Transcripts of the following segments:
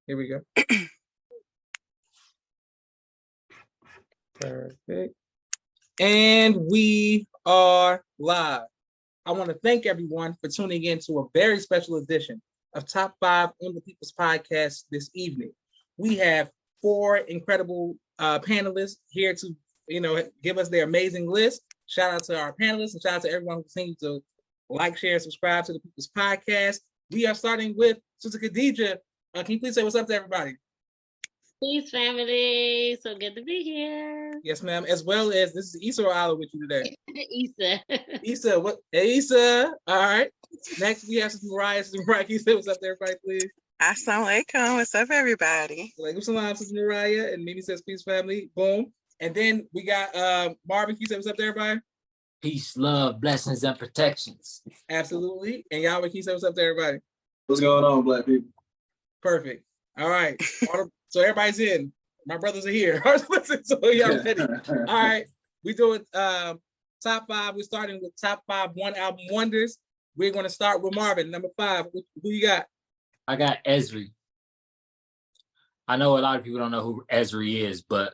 Here we go. Perfect. And we are live. I want to thank everyone for tuning in to a very special edition of Top 5 on the People's Podcast this evening. We have 4 incredible panelists here to, give us their amazing list. Shout out to our panelists and shout out to everyone who continues to like, share, and subscribe to the People's Podcast. We are starting with Sister Khadija. Can you please say what's up to everybody? Peace, family. So good to be here. Yes, ma'am. As well as this is Issa or Ala with you today. Issa. Issa, what? Hey, Issa. All right. Next, we have Sister Mariah. Sister Mariah, can you say what's up to everybody, please? Assalamu alaikum. What's up, everybody? Walaikum salam, Sister Mariah. And Mimi says, peace, family. Boom. And then we got Marvin. Can you say what's up to everybody? Peace, love, blessings, and protections. Absolutely. And Yahweh, can you say what's up to everybody? What's going on, black people? Perfect. All right. So everybody's in. My brothers are here. So y'all ready. All right. We doing top 5. We're starting with top 5 one album wonders. We're going to start with Marvin, number 5. Who you got? I got Esri. I know a lot of people don't know who Esri is, but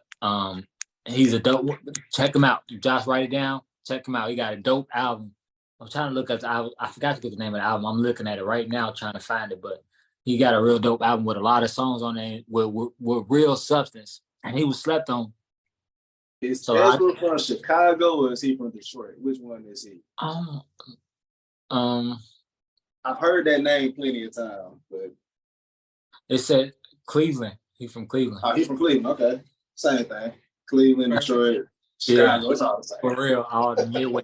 he's a dope. Check him out. Josh, write it down. Check him out. He got a dope album. I'm trying to look up the album. I forgot to get the name of the album. I'm looking at it right now, trying to find it, but he got a real dope album with a lot of songs on it with real substance. And he was slept on. Is Ezra from Chicago or is he from Detroit? Which one is he? I've heard that name plenty of times, but it said Cleveland. He's from Cleveland. Oh, he's from Cleveland. Okay. Same thing. Cleveland, Detroit, Chicago. It's all the same. For real, all the midway.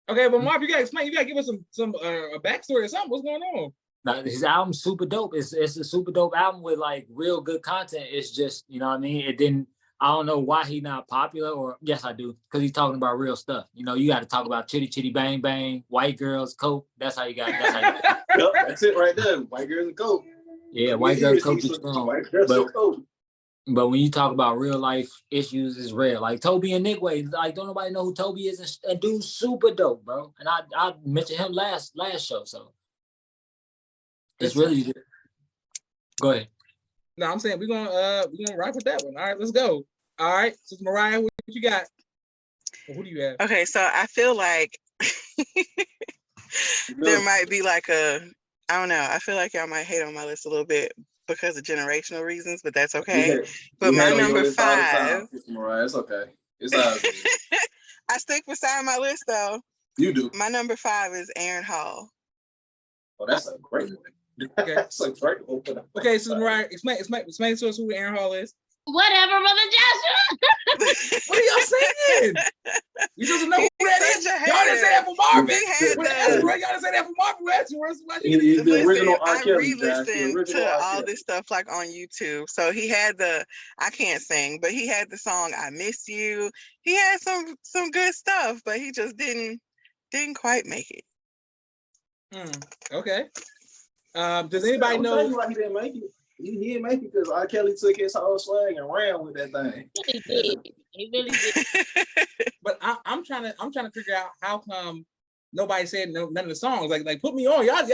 Okay, but Marv, you gotta explain. You gotta give us some a backstory or something. What's going on? Now, his album's super dope. It's a super dope album with like real good content. It's just, you know what I mean? It didn't, I don't know why he's not popular, or yes, I do, because he's talking about real stuff. You know, you got to talk about chitty chitty bang bang, white girls, coke. That's how you got. Yep, that's it right there. White girls and coke. Yeah, white girls, coke is strong. White girls and coke. But when you talk about real life issues, it's rare. Like Toby and Nigway, like don't nobody know who Toby is, and dude's super dope, bro. And I mentioned him last show, so it's really good. Go ahead. No, I'm saying we're gonna rock with that one. All right, let's go. All right, Sister Mariah, what you got? Well, who do you have? Okay, so I feel like there might be like I don't know. I feel like y'all might hate on my list a little bit because of generational reasons, but that's okay. But my number 5, Mariah, it's okay. It's all good. I stick beside my list though. You do. My number 5 is Aaron Hall. Oh, that's a great one. Okay. That's a great one. Okay, so Mariah, explain to us who Aaron Hall is. Whatever, Brother Joshua. What are y'all saying? You supposed to know who that is. Y'all didn't say that for Marvin. Y'all didn't say that for Marvin. He's the original R. I Kelly. re-listened to all this stuff like on YouTube. So he had I can't sing, but he had the song "I Miss You." He had some good stuff, but he just didn't quite make it. Okay. Does anybody know why he didn't make it? He didn't make it because R. Kelly took his whole swag and ran with that thing. He really did. But I'm trying to figure out how come nobody said none of the songs. Like put me on. Y'all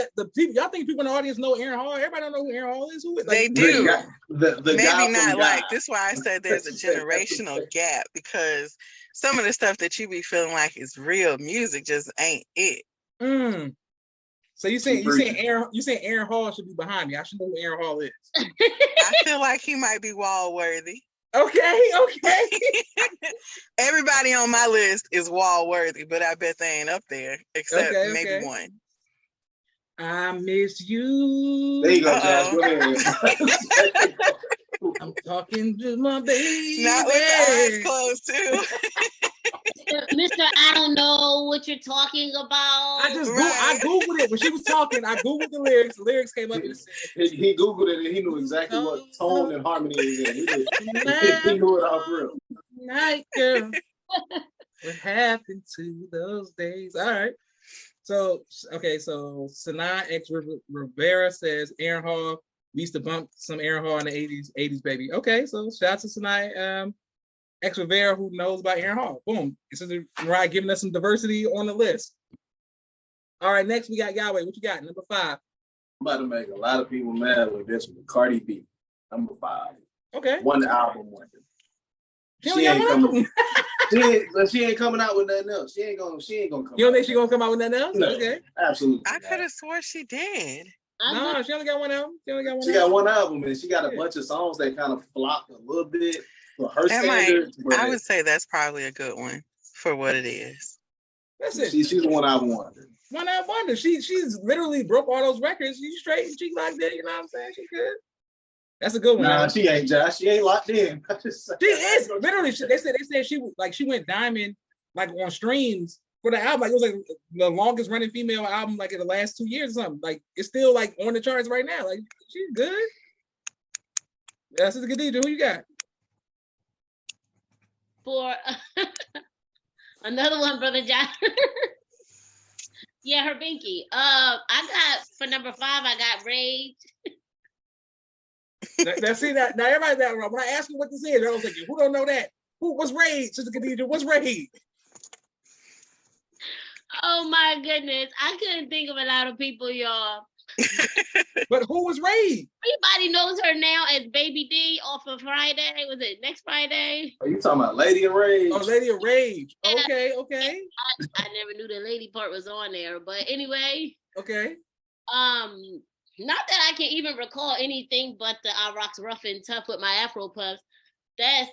think people in the audience know Aaron Hall? Everybody don't know who Aaron Hall is. Who is? They do. The Maybe guy not from like God. this. Why I said there's a generational gap, because some of the stuff that you be feeling like is real music just ain't it. So you saying Aaron Hall should be behind me? I should know who Aaron Hall is. I feel like he might be wall worthy. Okay. Everybody on my list is wall worthy, but I bet they ain't up there except maybe one. I miss you. There you go, Josh. Go ahead. I'm talking to my baby. Not with the eyes closed too. Mr. I don't know what you're talking about. I Googled it when she was talking. I Googled the lyrics. The lyrics came up and said, he Googled it and he knew exactly what tone and harmony it was in. He knew it all real. Night girl. What happened to those days? All right. So Sanaa X Rivera says Aaron Hall. We used to bump some Aaron Hall in the 80s, baby. Okay, so shout out to Sanaa X Rivera, who knows about Aaron Hall. Boom. This is Mariah giving us some diversity on the list. All right, next we got Yahweh. What you got? Number 5. I'm about to make a lot of people mad with this one. Cardi B. Number 5. Okay. One album wonder. She only got one album. She ain't coming out with nothing else. She ain't gonna come. You don't think she gonna come out with nothing else? No, Okay. absolutely. I could have swore she did. No, she only got one album. She got one album, and she got a bunch of songs that kind of flopped a little bit for her standards. I would say that's probably a good one for what it is. That's it. She's a one album wonder. One album wonder. She's literally broke all those records. She's straight. She like that. You know what I'm saying? She good. That's a good one. Nah, she ain't, Josh. She ain't locked in. She is literally. They said she went diamond like on streams for the album. Like it was like the longest running female album like in the last 2 years or something. Like it's still like on the charts right now. Like she's good. That's a good DJ. Who you got? For another one, Brother John. Yeah, her binky. I got for number 5. I got Rage. Now everybody that when I ask you what this is, I was thinking, who don't know that? What's Rage? Sister Khadija, what's Rage? Oh my goodness. I couldn't think of a lot of people, y'all. But who was Rage? Everybody knows her now as Baby D off of Friday. Was it next Friday? Are you talking about Lady of Rage? Oh, Lady of Rage. Okay. I never knew the lady part was on there, but anyway. Okay. Not that I can even recall anything but the I Rocks Rough and Tough with my Afro Puffs. I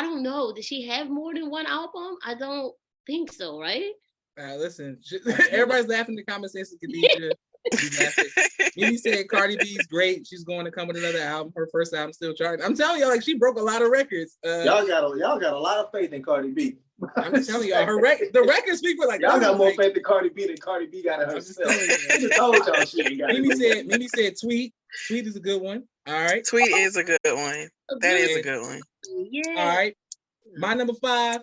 don't know. Did she have more than one album? I don't think so, right? Listen, everybody's laughing in the comments saying Khadija. Mimi said Cardi B's great. She's going to come with another album. Her first album still charting. I'm telling y'all, like she broke a lot of records. Y'all got a lot of faith in Cardi B. I'm just telling y'all, the records speak for like y'all got more faith in Cardi B than Cardi B got in herself. Mimi said Tweet. Tweet is a good one. All right. Tweet is a good one. That is a good one. Yeah. All right. My number 5.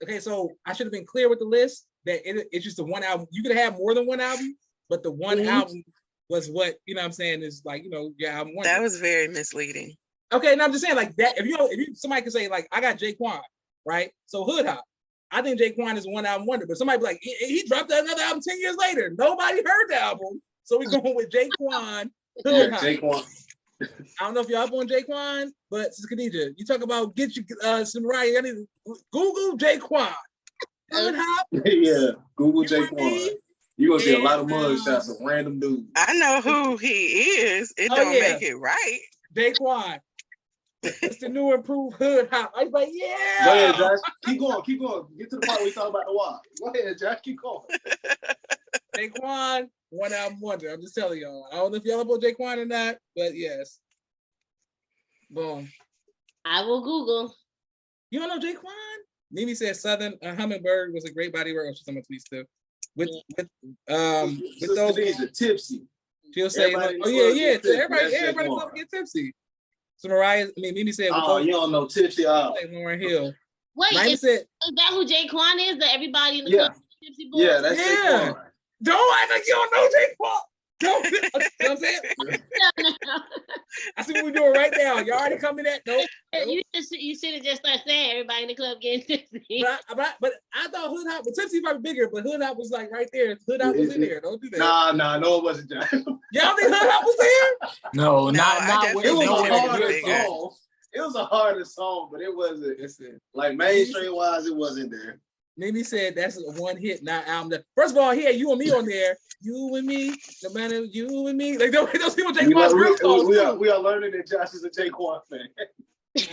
Okay, so I should have been clear with the list that it's just the one album. You could have more than one album, but the one album was what, you know what I'm saying, is like, you know, your album one. That was very misleading. Okay, and I'm just saying like that, if you somebody could say like I got Jaquan, right? So Hood Hop. I think Jaquan is one album wonder, but somebody be like, he dropped another album 10 years later. Nobody heard the album. So we're going with Jaquan. Hood Hop. Jaquan. I don't know if y'all up on Jaquan, but Sister Khadija, you talk about get you some right. I need to Google Jaquan. Hood Hop. Yeah, Google Jaquan. You're gonna see a lot of mugshots of random dudes. I know who he is. It don't make it right. Jaquan. It's the new improved Hood Hop. I was like, yeah. Go ahead, Josh. Keep going. Get to the part where we talk about the WAP. Go ahead, Josh. Keep going. Jaquan, one album wonder. I'm just telling y'all. I don't know if y'all about Jaquan or not, but yes. Boom. I will Google. You don't know Jaquan? Mimi said Southern Hummingbird was a great body work. She's on my tweets too. With those tipsy. She'll say, like, oh yeah. Everybody love to get tipsy. So Mimi said, you don't know Tipsy. Lauryn Hill. Wait, is that who Jaquan is? That everybody in the club Tipsy Boy? Yeah, that's Jaquan. Don't act like you don't know Jaquan. Don't. You know what I'm saying? I see what we're doing right now. You already coming at nope. You should have just started saying everybody in the club getting tipsy. But I thought Hood Hop, but Tipsy probably bigger, but Hood Hop was like right there. Hood Hop was in there. Don't do that. Nah, no, it wasn't, John. Y'all think Hood Hop was there? No, not it was a harder song. It was a harder song, but it wasn't. Like mainstream wise, it wasn't there. Mimi said that's a one hit, not album. First of all, he had You and Me on there. You and me, no matter you and me. Like those people Jaquan's real songs. We are learning that Josh is a Jaquan fan.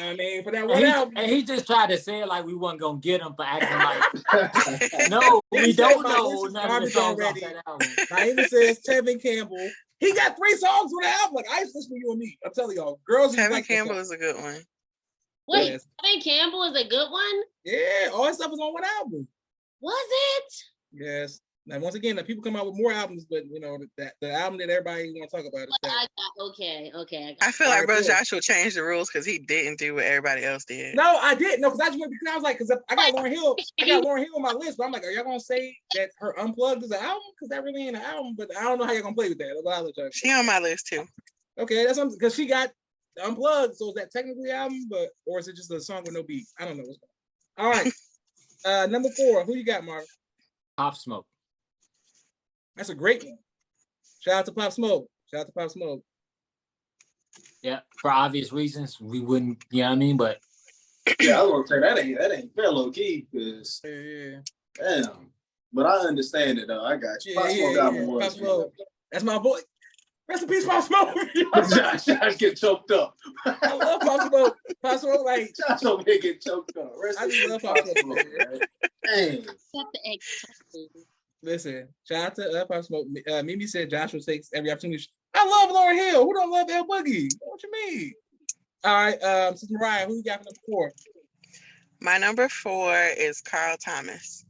I mean, for that one album. And he just tried to say it like we wasn't gonna get him for acting like no, we don't know none of the songs off that album. Naima says Tevin Campbell. He got 3 songs on the album. Like I used to listen to You and Me. I'm telling y'all, girls. Tevin Campbell is a good one. Wait, Tevin Campbell is a good one? Yeah, all his stuff was on one album. Was it? Yes. Now, once again, people come out with more albums, but you know the album that everybody want to talk about is that. Okay. I feel like Brother Joshua changed the rules because he didn't do what everybody else did. No, I didn't. No, because I was like, because I got Lauryn Hill. I got Lauryn Hill on my list, but I'm like, are y'all gonna say that her Unplugged is an album? Because that really ain't an album. But I don't know how you're gonna play with that. She on my list too. Okay, that's something because she got Unplugged. So is that technically an album, or is it just a song with no beat? I don't know. All right, number 4. Who you got, Mark? Pop Smoke. That's a great one. Shout out to Pop Smoke. Yeah, for obvious reasons, we wouldn't. You know what I mean? But yeah, I was gonna say that ain't fair, low key, because damn. But I understand it though. I got you. Pop Smoke got more. Pop Smoke. That's my boy. Rest in peace, Pop Smoke. Josh get choked up. I love Pop Smoke. Pop Smoke, like Josh over here get choked up. I just love Pop Smoke. Dang. Listen, shout out to Pop Smoke. Mimi said Joshua takes every opportunity. I love Lauryn Hill. Who don't love L Boogie? What you mean? All right, Sister Mariah, who you got for number 4? My number 4 is Carl Thomas.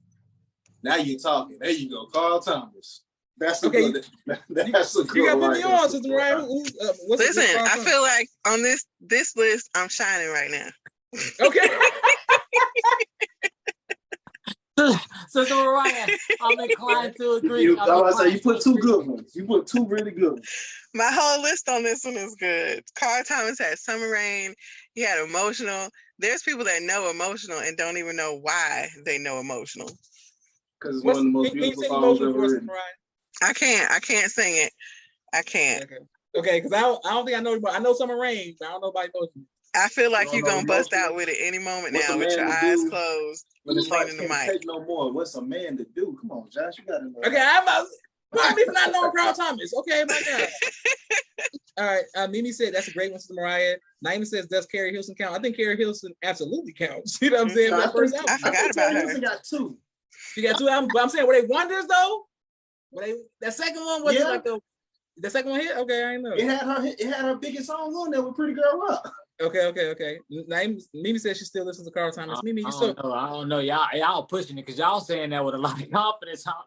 Now you're talking. There you go, Carl Thomas. That's a Okay, good. That's a good. You got to put right me there, on, Sister Mariah. Listen, I feel like on this list, I'm shining right now. Okay. Sister Mariah, I'm inclined to agree. You put 2 good ones. You put 2 really good ones. My whole list on this one is good. Carl Thomas had Summer Rain. He had Emotional. There's people that know Emotional and don't even know why they know Emotional. Because it's one of the most beautiful songs ever written. I can't sing it. I can't. Okay, because I don't think I know. I know Summer Rain, but I don't know about Emotional. I feel like you're gonna bust out with it any moment now with your eyes closed. When it's like, the mic. Take no more. What's a man to do? Come on, Josh, you gotta know. Okay, pardon me for not knowing Carl Thomas. Okay, my God. All right, Mimi said that's a great one, Sister Mariah. Naima says, does Carrie Hilson count? I think Carrie Hilson absolutely counts. You know what I'm saying? That first album. I forgot about her. Hilson got 2. She got 2 albums, but I'm saying, were they wonders though? That second one was like the second one hit? Okay, I didn't know. It had her biggest song on there with Pretty Girl Rock. Okay. Mimi says she still listens to Carl Thomas. Mimi, you still? I don't know. Y'all pushing it because y'all saying that with a lot of confidence. Huh?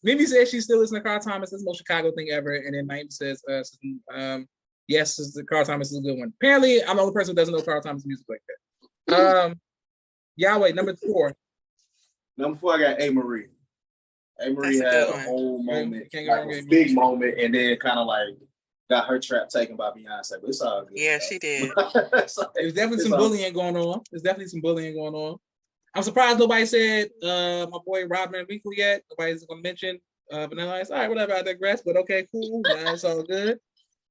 Mimi says she still listens to Carl Thomas. That's the most Chicago thing ever. And then Naima says, yes, Carl Thomas is a good one. Apparently, I'm the only person who doesn't know Carl Thomas music like that. Yahweh, number 4. Number 4, I got A. Marie. A. Marie had a whole moment, like a big moment, and then kind of like got her trap taken by Beyonce. But it's all good. Yeah, she did. There's definitely some bullying going on. I'm surprised nobody said my boy Rob Van Winkle yet. Nobody's going to mention Vanilla Ice. All right, whatever, I digress. But okay, cool. That's all good.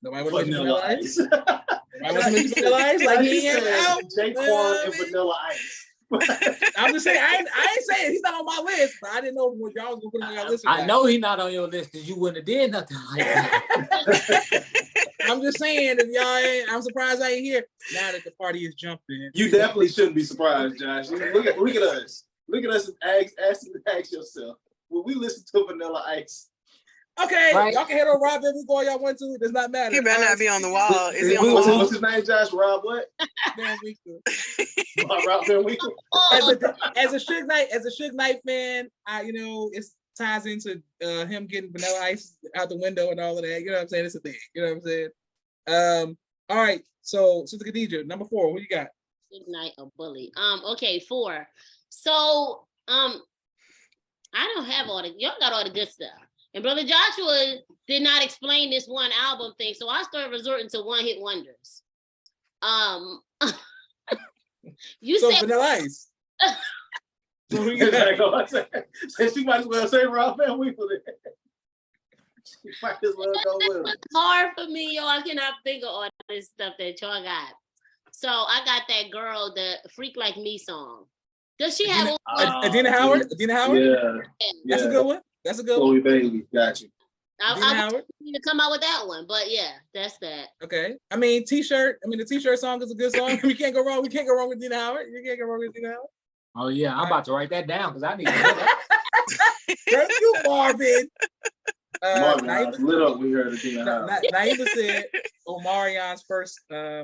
Nobody would mention Vanilla Ice. Nobody would mention Vanilla Ice. Like he ain't out. Jaquan and Vanilla Ice. I'm just saying, I ain't saying he's not on my list, but I didn't know what y'all was gonna put him on your list. I know he's not on your list because you wouldn't have did nothing like that. I'm just saying, if y'all ain't, I'm surprised I ain't here now that the party is jumping. You definitely shouldn't be surprised, Josh. Look at us. Look at us and ask yourself, will we listen to Vanilla Ice? Okay, right. Y'all can hit on Rob Van Winkle all y'all want to. It does not matter. He better not be on the wall. Is he on the wall? What's his name, Josh? Rob what? Van Winkle. Rob Van Winkle. As a Suge Knight fan, it ties into him getting Vanilla Ice out the window and all of that. You know what I'm saying? It's a thing. You know what I'm saying? All right. So Sister Khadija, number 4. Who you got? Suge Knight a bully. Okay, 4. So I don't have y'all got all the good stuff. And Brother Joshua did not explain this one album thing, so I started resorting to one-hit wonders. You said Vanilla Ice. So you she might as well say Rob Van Winkle. She might as well go with him. It's hard for me, yo. I cannot think of all this stuff that y'all got. So I got that girl, the Freak Like Me song. Does she have Adina Howard? Yeah. That's a good one. That's a good Chloe one. Bailey, got you. I need to come out with that one, but yeah, that's that. Okay. I mean, the T-shirt song is a good song. We can't go wrong. We can't go wrong with Dina Howard. You can't go wrong with Dina Howard. Oh yeah, I'm about to write that down because I need to know that. Thank you, Marvin. Marvin, lit up. We heard Dina Howard. Naima said Omarion's first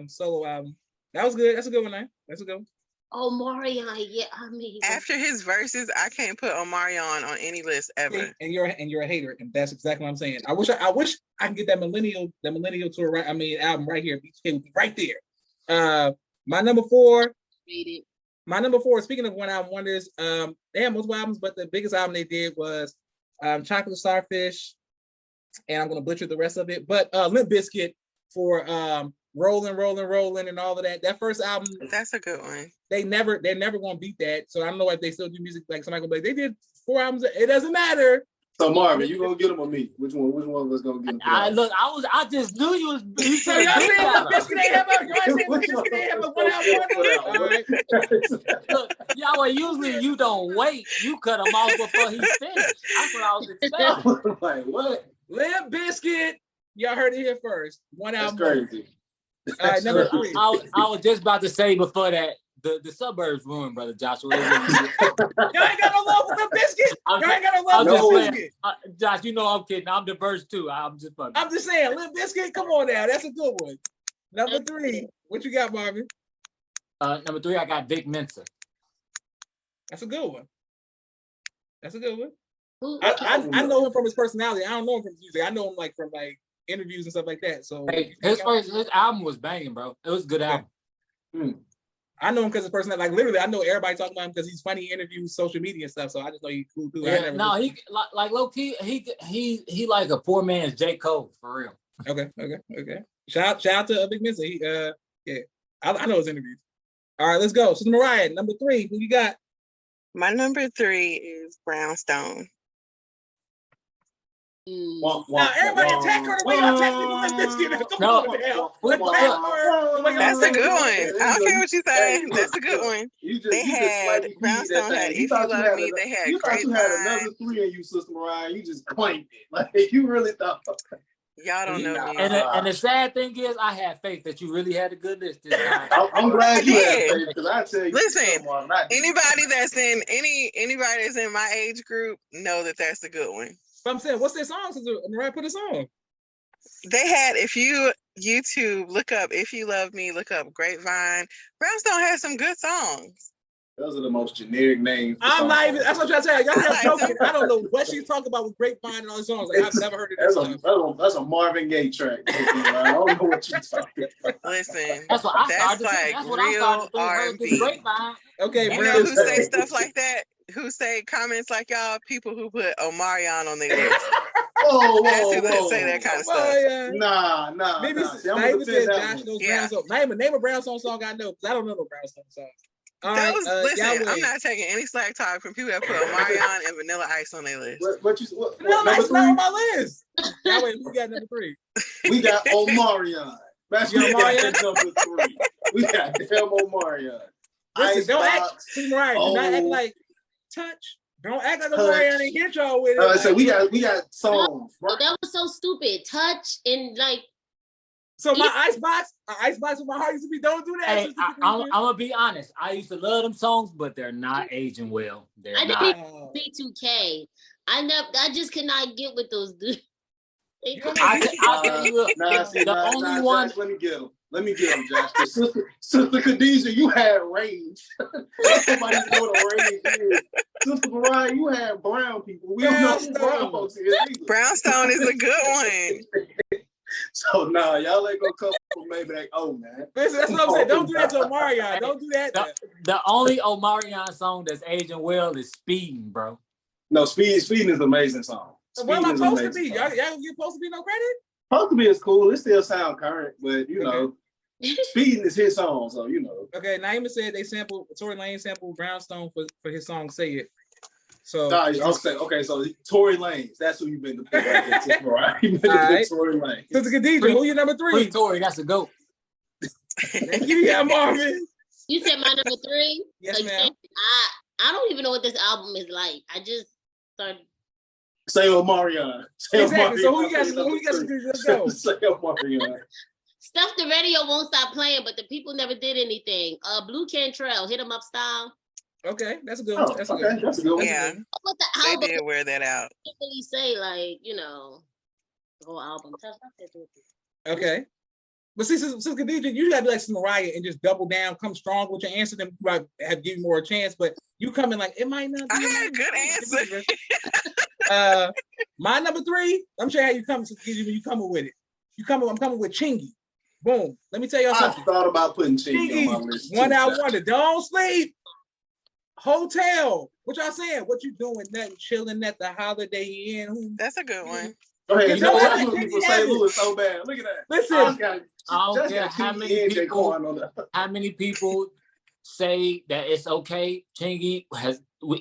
solo album. That was good. That's a good one, Naima. That's a good one. Omarion, yeah, I mean, after his verses, I can't put Omarion on any list ever. And you're a hater, and that's exactly what I'm saying. I wish I can get that millennial tour album right here. BTK would be right there. My number 4. My number 4. Speaking of one album wonders, they had multiple albums, but the biggest album they did was Chocolate Starfish, and I'm gonna butcher the rest of it. But Limp Bizkit for Rolling and all of that. That first album, that's a good one. They're never gonna beat that. So I don't know if they still do music like somebody gonna be like, they did 4 albums. It doesn't matter. So Marvin, you gonna get him or me? Which one of us gonna get him? I just knew you was. So y'all saying Limp Bizkit ain't have a? Y'all saying Limp Bizkit ain't have a 1 out 1? All right. Look, y'all usually you don't wait. You cut him off before he finished. That's what I was expecting. Like what? Limp Bizkit. Y'all heard it here first. 1 out 1. Crazy. All right, number 3. I was just about to say before that. The suburbs ruined, brother Joshua. Y'all ain't got no love for Limp Bizkit. Y'all ain't got no love for Limp Bizkit. Josh, you know I'm kidding. I'm diverse too. I'm just fucking. I'm just saying, Limp Bizkit. Come on now, that's a good one. Number 3. What you got, Marvin? Number 3, I got Vic Mensa. That's a good one. That's a good one. I know him from his personality. I don't know him from his music. I know him like from like interviews and stuff like that. So hey, his album was banging, bro. It was a good album. I know him because his personality. Like literally, I know everybody talking about him because he's funny, interviews, social media and stuff. So I just know he's cool too. Yeah, no, he like low key. He like a poor man's J. Cole for real. Okay. Shout out to Vic Mensa. I know his interviews. All right, let's go. So Mariah, number 3. Who you got? My number 3 is Brownstone. Now everybody attack her the way y'all attack people like this. That's a good one. I don't care what you say. That's a good one. They had Brownstone had If You Love Me. They had You thought you had another 3 in you, Sister Mariah. You just claimed it. Like you really thought. Y'all don't know me. And the sad thing is, I had faith that you really had a good list this time. I'm glad you had faith because I tell you. Listen, anybody that's in my age group know that that's a good one. But I'm saying, what's their song? Since Mariah put a song. They had, if you YouTube, look up If You Love Me, look up Grapevine. Brownstone has some good songs. Those are the most generic names. I'm not even, that's what I'm trying to tell you. Y'all have joking. I don't know what she's talking about with Grapevine and all these songs. Like, I've never heard of that. That's a Marvin Gaye track. I don't know what you're talking about. Listen, that's like real R&B. Okay, you know who say stuff like that? Who say comments like y'all? People who put Omarion on their list. That's who that say that kind of stuff. Nah. Maybe David said Josh knows Brownstone. Name a Brownstone song I know, because I don't know no Brownstone songs. Listen, I'm not taking any slack talk from people that put Omarion and Vanilla Ice on their list. Vanilla Ice is not on my list. Yahweh, who got number 3? We got Omarion. That's number 3. We got damn Omarion. Listen, don't act, Mariah, do not act like Touch. Don't act like Omarion ain't hit y'all with it. So we got songs. Right? That was so stupid. Touch and like. So my icebox with my heart used to be. Don't do that. Hey, I'm gonna be honest. I used to love them songs, but they're not aging well. They're not. B2K. I just could not get with those dudes. The only one. Let me get him, Josh. Sister Khadijah, you had range. Somebody know what range is. Sister Mariah, you had brown people. We don't know who brown folks is either. Brownstone is a good one. So y'all ain't gonna come from Maybach. Oh man. Listen, that's what I'm saying. Don't do that to Omarion. Don't do that. The only Omarion song that's aging well is Speeding, bro. No, Speeding is an amazing song. What am I supposed to be? Y'all supposed to be no credit? Supposed to be is cool. It still sound current, but you know, Speeding is his song, so you know. Okay, Naima said Tory Lanez sampled Brownstone for his song "Say It." So okay, so Tory Lanez, that's who you've been to pick right? Right? You've been to pick Tory Lanez. Sister Khadijah, who you number 3? Tory, that's a goat. Thank you, Marvin. You said my number 3? Yes, ma'am. I don't even know what this album is like. I just started. Say Omarion. Exactly. So who you got to do? Let's go. Say Omarion. Stuff the radio won't stop playing, but the people never did anything. Blue Cantrell, Hit 'Em Up Style. Okay, that's a good one. That's a good one. Yeah, they did wear that out. I can't really say like, the whole album. Okay. But see, Sister Khadijah, you gotta be like Mariah and just double down, come strong with your answer, then have give you more a chance. But you come in like, it might not be. I had a good answer. My number 3, I'm sure how you come, Sister Khadijah, when you coming with it. I'm coming with Chingy. Boom. Let me tell y'all something. I thought about putting Chingy on my list. 1 out 1. Don't sleep. Hotel. What y'all saying? What you doing? Nothing, chilling at the Holiday Inn. That's a good one. Go ahead. You know what? People St. Louis so bad. Look at that. Listen. I don't care how many people say that it's okay. Chingy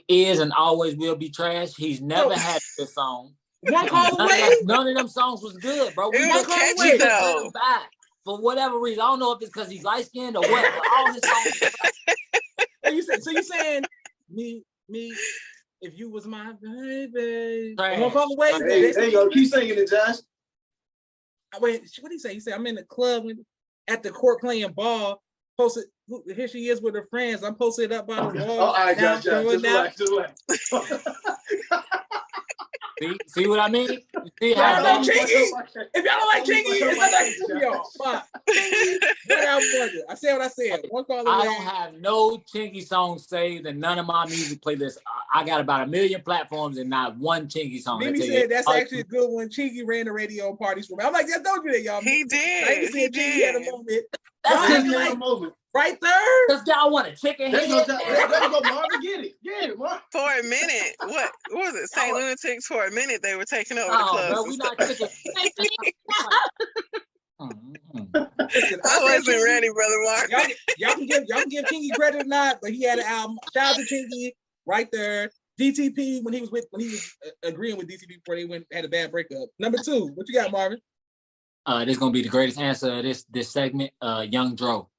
is and always will be trash. He's never had a good song. One Call Away. None of them songs was good, bro. It was catchy though. For whatever reason, I don't know if it's because he's light skinned or what. But all his songs. So you saying me? If you was my baby, Trash. One Call Away. Hey, there you go. Keep singing it, Josh. Wait, what did he say? He said, I'm in the club at the court playing ball. Posted, here she is with her friends. I'm posted up by the wall. All right, Now, Josh, just relax. See what I mean? See Y'all how like that Chingy? If y'all don't like Chingy, it's not like y'all. Fine. What I wanted. I said what I said. One Call Away. I don't have no Chingy songs saved in none of my music playlists. I got about 1 million platforms and not one Chingy song. Mimi said that's actually a good one. Chingy ran the radio parties for me. I'm like, yeah, don't do that, y'all. He did. Like, he Chingy had a moment. That's Y'all just like, a moment. right there. Because y'all want a chicken There head. you go, Marvin. Get it, Marvin. For a minute, what was it? St. Lunatics. For a minute, they were taking over the Oh, clubs. bro, and we stuff. not chicken. Listen, I wasn't ready, Brother Mark. Y'all can give Chingy credit or not, but he had an album. Shout out to Chingy right there. DTP when he was agreeing with DTP before they had a bad breakup. Number 2, what you got, Marvin? This is gonna be the greatest answer of this segment. Young Dro.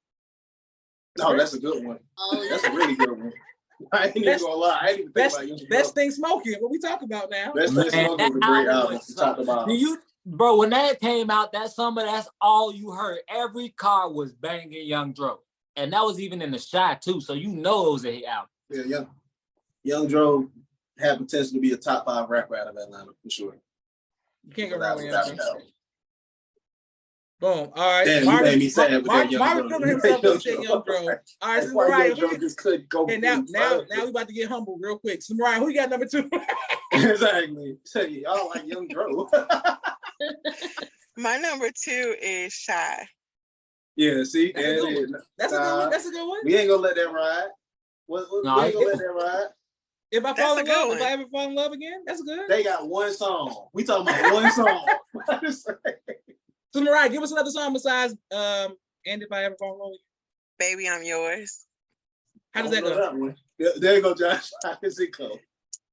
Oh, that's a good one. Oh, That's a really good one. I ain't even gonna lie. I didn't even think about you. Best thing smoking. What we talk about now? Best thing smoking was a great album to talk about. Bro, when that came out, that summer, that's all you heard. Every car was banging Young Dro. And that was even in the shot too. So you know it was a hit album. Yeah. Young Dro had potential to be a top 5 rapper out of Atlanta for sure. You can't go wrong with Young Dro. Dro. Boom. All right. Damn, you made me sad with that Young Marvin Dro. himself and said Young Dro. All right, so Mariah, Young Dro just couldn't go. and now we about to get humble real quick. So Mariah, who you got number 2? Exactly. Say y'all like Young Dro. My number 2 is Shy. Yeah, see, That's a good one. That's a good one. That's a good one. We ain't gonna let that ride. We ain't gonna let that ride. If I fall in That's a good love, one. if I ever fall in love again, that's good. They got one song. We talking about one song. So Mariah, give us another song besides And If I Ever Fall in Love Again. Baby, I'm Yours. How does that go? There you go, Josh. How does it go?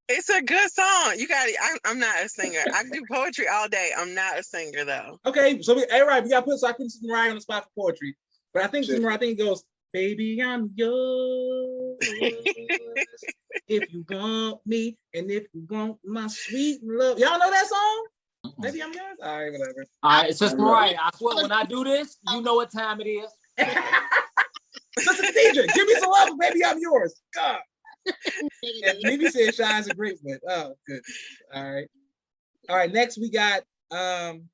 It's a good song. You got it. I'm not a singer. I do poetry all day. I'm not a singer though. Okay, so we got to I put Mariah on the spot for poetry. But I think Mariah, it goes, baby, I'm yours. If you want me and if you want my sweet love. Y'all know that song? Baby, I'm yours? All right, whatever. All right, it's just Mariah. I swear, when I do this, you know what time it is. Sister Khadija, give me some love, baby, I'm yours. God. And Mimi said Shine's a great one. Oh, good. All right. Next we got Marvin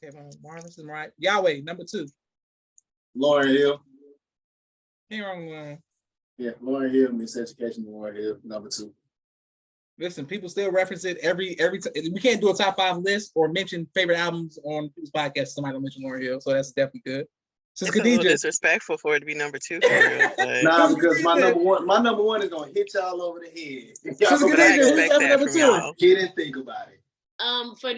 and Mariah. Yahweh, number 2. Lauryn Hill. Ain't wrong with Lauren. Yeah, Lauryn Hill, Miseducation, Lauryn Hill, number 2. Listen, people still reference it every time. We can't do a top 5 list or mention favorite albums on people's podcasts. Somebody will mention Lauryn Hill, so that's definitely good. It's a little disrespectful for it to be number 2 for real. But... Nah, because my number one is gonna hit y'all over the head. Y'all but I expect that from y'all. He didn't think about it. For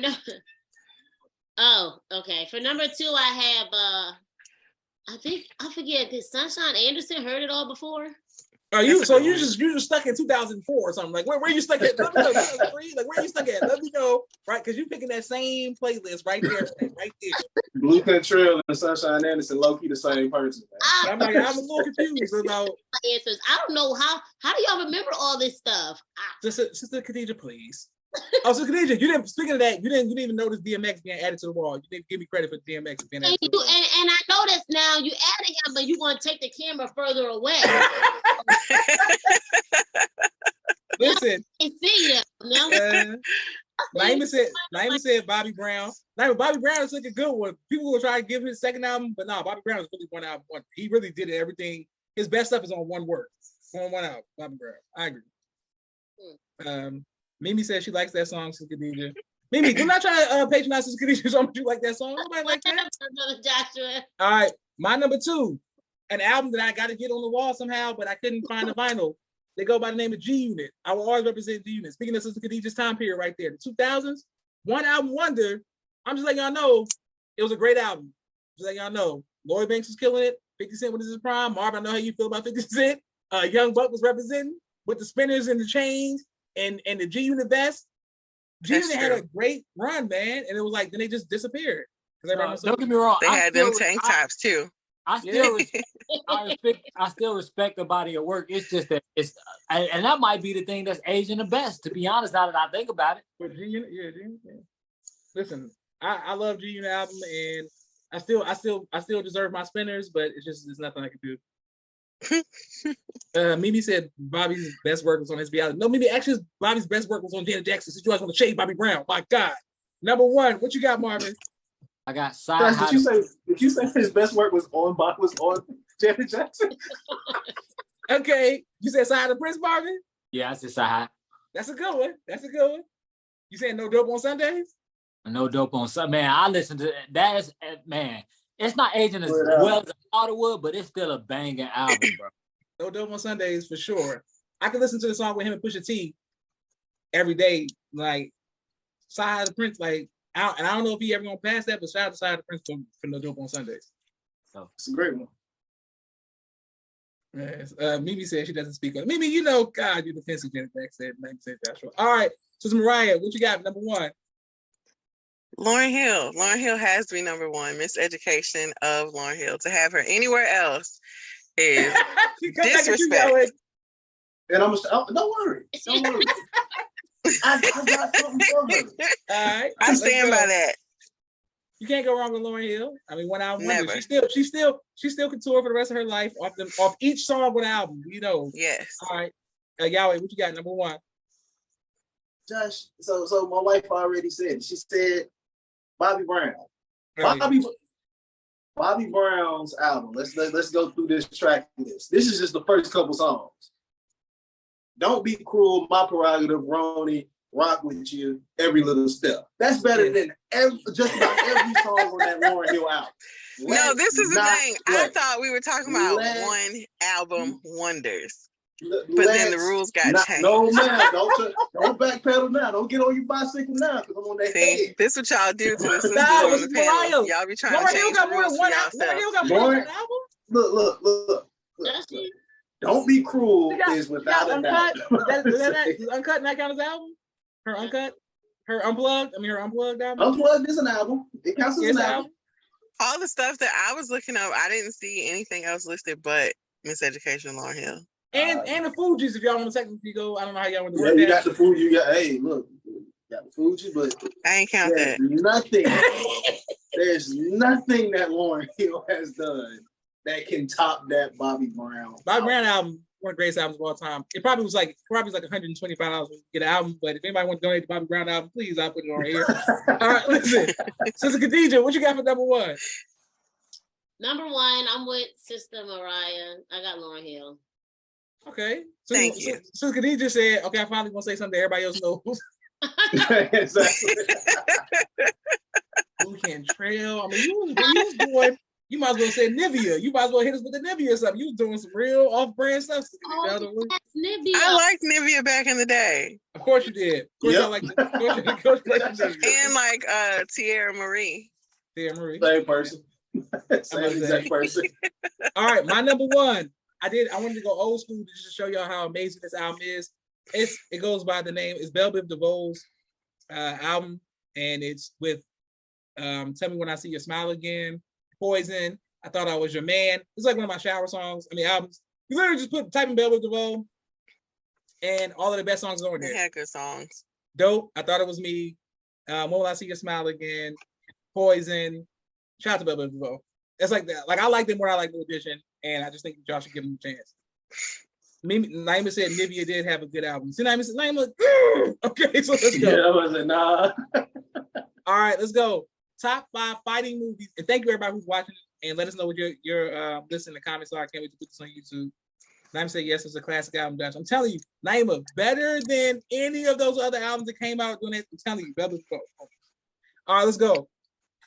number 2, I have I forget. Did Sunshine Anderson heard it all before? You just stuck in 2004 or something? Like where you stuck at? Let me know. Like where you stuck at? Let me know, right? Because you're picking that same playlist right there, right there. Blue Contrail and Sunshine Anderson, low key the same person. I'm a little confused about answers. I don't know how do y'all remember all this stuff? Sister Khadija, please. Oh, so Khadija, speaking of that, you didn't even notice DMX being added to the wall. You didn't give me credit for DMX being added to the wall. And I noticed now you added him, but you want to take the camera further away. Listen. I see him. No? Naima said Bobby Brown. Bobby Brown is like a good one. People will try to give his second album, but no, Bobby Brown is really one album. He really did everything. His best stuff is on one word. On one album. Bobby Brown. I agree. Mimi says she likes that song, Sister Khadija. Mimi, do not try to patronize Sister Khadija so much you like that song. Nobody like that. Joshua. All right, my number 2, an album that I got to get on the wall somehow, but I couldn't find the vinyl. They go by the name of G Unit. I will always represent G Unit. Speaking of Sister Khadija's time period right there, the 2000s, one album wonder. I'm just letting y'all know it was a great album. Just letting y'all know, Lloyd Banks was killing it. 50 Cent was his prime. Marvin, I know how you feel about 50 Cent. Young Buck was representing. with the spinners and the chains and the G Unit vest. G Unit had a great run, man, and it was like then they just disappeared. Don't get me wrong. They had them tank tops too. I still respect the body of work. It's just that and that might be the thing that's aging the best, to be honest, now that I think about it. But G Unit, yeah. Listen, I love G Unit album, and I still deserve my spinners, but there's nothing I can do. Mimi said Bobby's best work was on his album. No, Mimi, actually Bobby's best work was on Janet Jackson. Since you guys want to shade Bobby Brown, my God. Number one, what you got, Marvin? I got side. Did you say his best work was on Janet Jackson? Okay, you said Side of Prince, Marvin? Yeah, I said side. That's a good one. You saying No Dope on Sundays? No Dope on Sundays. Man, I listen to that. Is man, it's not aging as well as I thought it would, but it's still a banging album, bro. No Dope on Sundays for sure. I can listen to the song with him and Pusha T every day, like Side of Prince, like. I don't know if he ever gonna pass that, but shout out to Side of Prince for No Dope on Sundays. So it's a great one. Yes. Mimi said she doesn't speak on Mimi. You know, God, you're defensive. Janet Jackson said Joshua. All right, so Mariah, what you got? Number one. Lauryn Hill. Lauryn Hill has to be number one. Miseducation of Lauryn Hill. To have her anywhere else is disrespect. And don't worry. I got something for her. All right, I stand by that. You can't go wrong with Lauryn Hill. I mean, one album. Never. She still can tour for the rest of her life off each song with an album. You know. Yes. All right, Yahweh, what you got? Number one. Josh. So my wife already said. She said Bobby Brown. Bobby Brown's album. Let's go through this track list. This is just the first couple songs. Don't Be Cruel, My Prerogative, Ronnie, Rock With You, Every Little Step. That's better than just about every song on that Lauryn Hill album. No, this is the thing. I thought we were talking about one album wonders. But then the rules got changed. No, man. Don't backpedal now. Don't get on your bicycle now because I'm on that head. This is what y'all do to us. Y'all be trying to change the rules for yourself. Look. Don't Be Cruel is without a doubt. Is Uncut not count as album? Her Uncut? Her Unplugged? I mean, her Unplugged album? Unplugged is an album. It counts as an album. All the stuff that I was looking up, I didn't see anything else listed but Miseducation, Lauryn Hill. And the Fugees, if y'all want to technically go, I don't know how y'all want to do that. You got the Fugees. You got the Fugees, but I ain't count that. There's nothing that Lauryn Hill has done that can top that Bobby Brown. Bobby Brown album, one of the greatest albums of all time. It probably was like $125 to get an album, but if anybody wants to donate the Bobby Brown album, please, I'll put it on here. All right, listen. Sister Khadija, what you got for number one? Number one, I'm with Sister Mariah. I got Lauryn Hill. Okay. Thank you. Sister Khadija said, okay, I finally want to say something that everybody else knows. Exactly. Who can trail? I mean, you was doing. You might as well say Nivea. You might as well hit us with the Nivea or something. You was doing some real off-brand stuff. Nivea. I liked Nivea back in the day. Of course you did. Of course I like Nivea. And like Tierra Marie. Tierra Marie. Same person. Same exact person. All right, my number one. I wanted to go old school just to show y'all how amazing this album is. It goes by the name. It's Belle Biv DeVoe's album, and it's with Tell Me When I See Your Smile Again, Poison, I Thought I Was Your Man. It's like one of my shower songs. I mean, albums. You literally just type in Belle Biv DeVoe, and all of the best songs are on there. They had good songs. Dope, I Thought It Was Me, When Will I See Your Smile Again, Poison. Shout out to Belle Biv DeVoe. It's like that. Like, I like them more than I like New Edition, and I just think y'all should give them a chance. Naima said Nivea did have a good album. See, Naima said, okay, so let's go. Yeah, I was like, nah. All right, let's go. Top 5 fighting movies. And thank you everybody who's watching, and let us know what your list in the comments are. I can't wait to put this on YouTube. Naima said, yes, it's a classic album, Josh. I'm telling you, Naima, better than any of those other albums that came out doing it. I'm telling you, better. All right, let's go.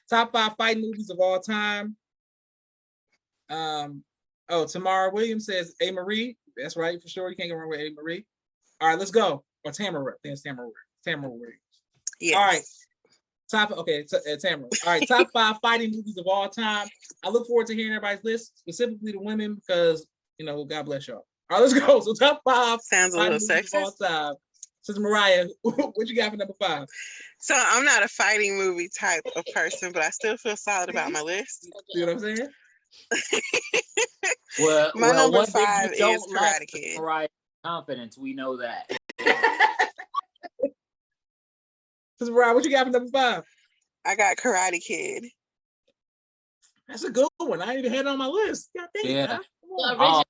Top 5 fighting movies of all time. Tamara Williams says A. Marie. That's right, for sure. You can't go wrong with A. Marie. All right, let's go. Or Tamara. I think it's Tamara Williams. Yes. All right. Tamara. All right, top 5 fighting movies of all time. I look forward to hearing everybody's list, specifically the women, because, God bless y'all. All right, let's go. So top 5 Sounds a fighting little movies of all sexist. time. Sister Mariah, what you got for number 5? So I'm not a fighting movie type of person, but I still feel solid about my list. See what I'm saying? My number one thing 5 you is don't lack Karate Kid. Mariah, confidence. We know that. Sister Mariah, what you got for number 5? I got Karate Kid. That's a good one. I ain't even had it on my list. God dang, Yeah. huh? Come The on. original, right?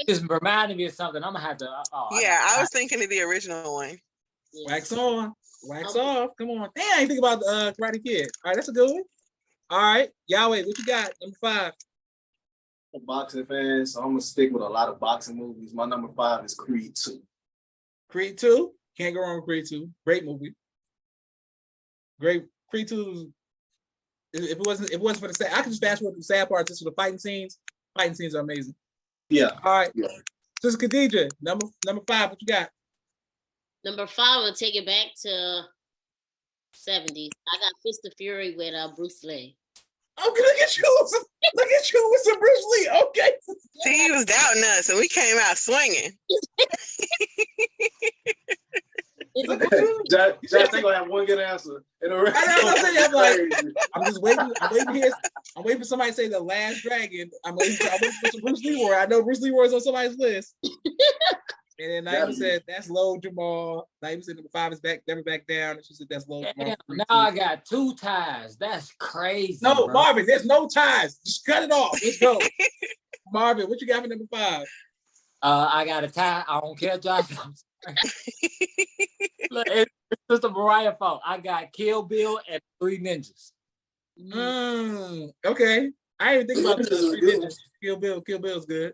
Just reminded me of something. I'm gonna have to. I was thinking of the original one. Wax on. Wax Okay. off. Come on. Damn, I ain't think about Karate Kid. All right, that's a good one. All right. Yahweh, what you got? Number 5. I'm a boxing fan, so I'm gonna stick with a lot of boxing movies. My number 5 is Creed 2. Creed 2. Can't go wrong with Creed 2. Great movie. Great. Creed 2. If it wasn't for the sad, I could just fast forward to the sad part just for the fighting scenes. Fighting scenes are amazing. Yeah. All right. Yeah. Sister Khadija, number 5, what you got? Number 5, I'm gonna take it back to 70s. I got Fist of Fury with Bruce Lee. Okay, look at you. Look at you with some Bruce Lee. Okay. See, he was doubting us, and we came out swinging. Josh, they gonna have one good answer. And the rest I know what I'm saying. I'm like, crazy. I'm just waiting. I'm waiting for somebody to say The Last Dragon. I'm waiting for some Bruce Lee War. I know Bruce Lee War is on somebody's list. And then Naima said, that's low, Jamal. Naima said number 5 is back, never back down. And she said, that's low, Jamal. Damn, now I got 2 ties. That's crazy. No, bro. Marvin, there's no ties. Just cut it off. Let's go. Marvin, what you got for number 5? I got a tie. I don't care, Josh. Look, it's just a Mariah fault. I got Kill Bill and 3 Ninjas. Okay. I didn't think about the 3 Ninjas. Kill Bill's good.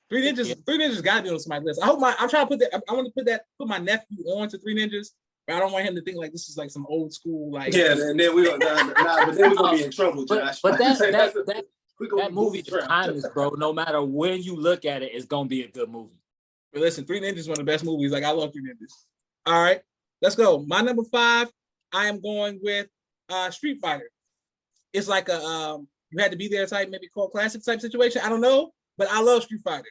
3 Ninjas gotta be on somebody's list. I'm trying to put that. I want to put my nephew on to 3 Ninjas, but I don't want him to think like this is like some old school like. Yeah, and then we're gonna be in trouble, Josh. But that movie's timeless, bro. No matter when you look at it, it's gonna be a good movie. But listen, 3 Ninjas is one of the best movies. Like I love 3 Ninjas. All right, let's go. My number 5, I am going with Street Fighter. It's like a you had to be there type, maybe cult classic type situation. I don't know, but I love Street Fighter.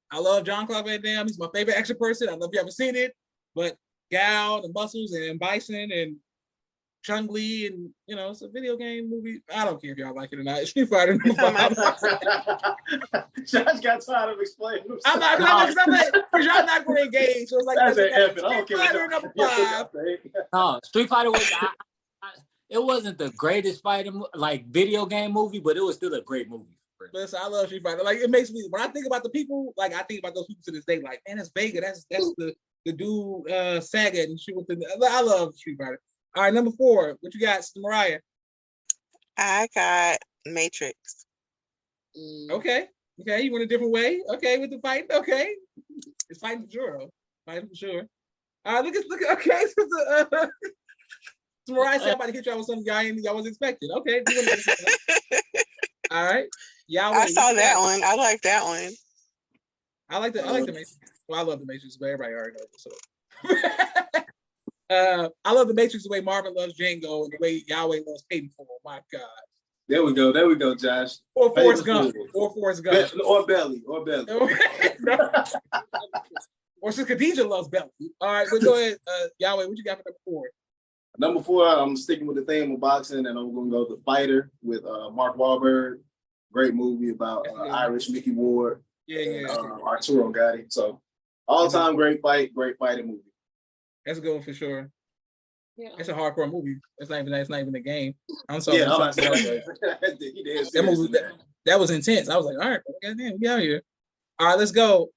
I love Jean-Claude Van Damme. He's my favorite action person. I don't know if you ever seen it, but Gal, the Muscles, and Bison, and Chun-Li, and it's a video game movie. I don't care if y'all like it or not. It's Street Fighter. Josh got tired of explaining himself. I'm not, because y'all not going to engage. So it's like That's an effort. I don't Street care. Fighter number 5. No, Street Fighter was. It wasn't the greatest fighting like video game movie, but it was still a great movie. Listen, I love Street Fighter. Like it makes me when I think about the people, like I think about those people to this day. Like, man, that's Vega. That's the dude Saga and shit with the. I love Street Fighter. All right, number 4. What you got, Mariah? I got Matrix. Okay, you went a different way. Okay, with the fight. Okay, it's fighting for sure. Fighting for sure. All right, look. Okay, so Mariah said I'm about to hit y'all with something y'all wasn't expecting. Okay. All right. Yahweh, I saw that one. I like that one. I like the Matrix. Well, I love the Matrix, but everybody already knows. So I love the Matrix the way Marvin loves Django and the way Yahweh loves Peyton for. Oh my God. There we go, Josh. Or Forrest Gump. Or Belly. Or since Khadija loves Belly. All right, but go ahead, Yahweh. What you got for number 4? Number 4, I'm sticking with the theme of boxing, and I'm going to go The Fighter with Mark Wahlberg. Great movie about Irish Mickey Ward. Yeah. Arturo Gatti. So all-time great fighting movie. That's a good one for sure. Yeah. It's a hardcore movie. It's not even a game. I'm sorry. Yeah, that movie that was intense. I was like, all right, goddamn, we out here. All right, let's go.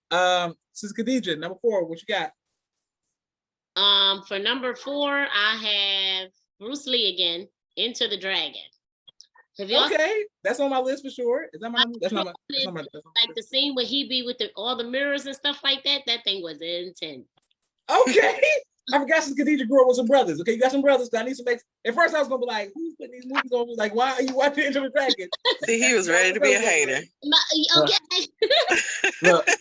Sis Khadija, number 4, what you got? For number 4, I have Bruce Lee again, Enter the Dragon. Okay, that's on my list for sure. Is that my? That's not my. Like the scene where he be with all the mirrors and stuff like that. That thing was intense. Okay, I forgot since Khadija grew up with some brothers. Okay, you got some brothers. I need some. At first, I was gonna be like, "Who's putting these movies on?" Like, why are you watching Enter the Dragon? See, he was ready to be a hater. Okay. Look, I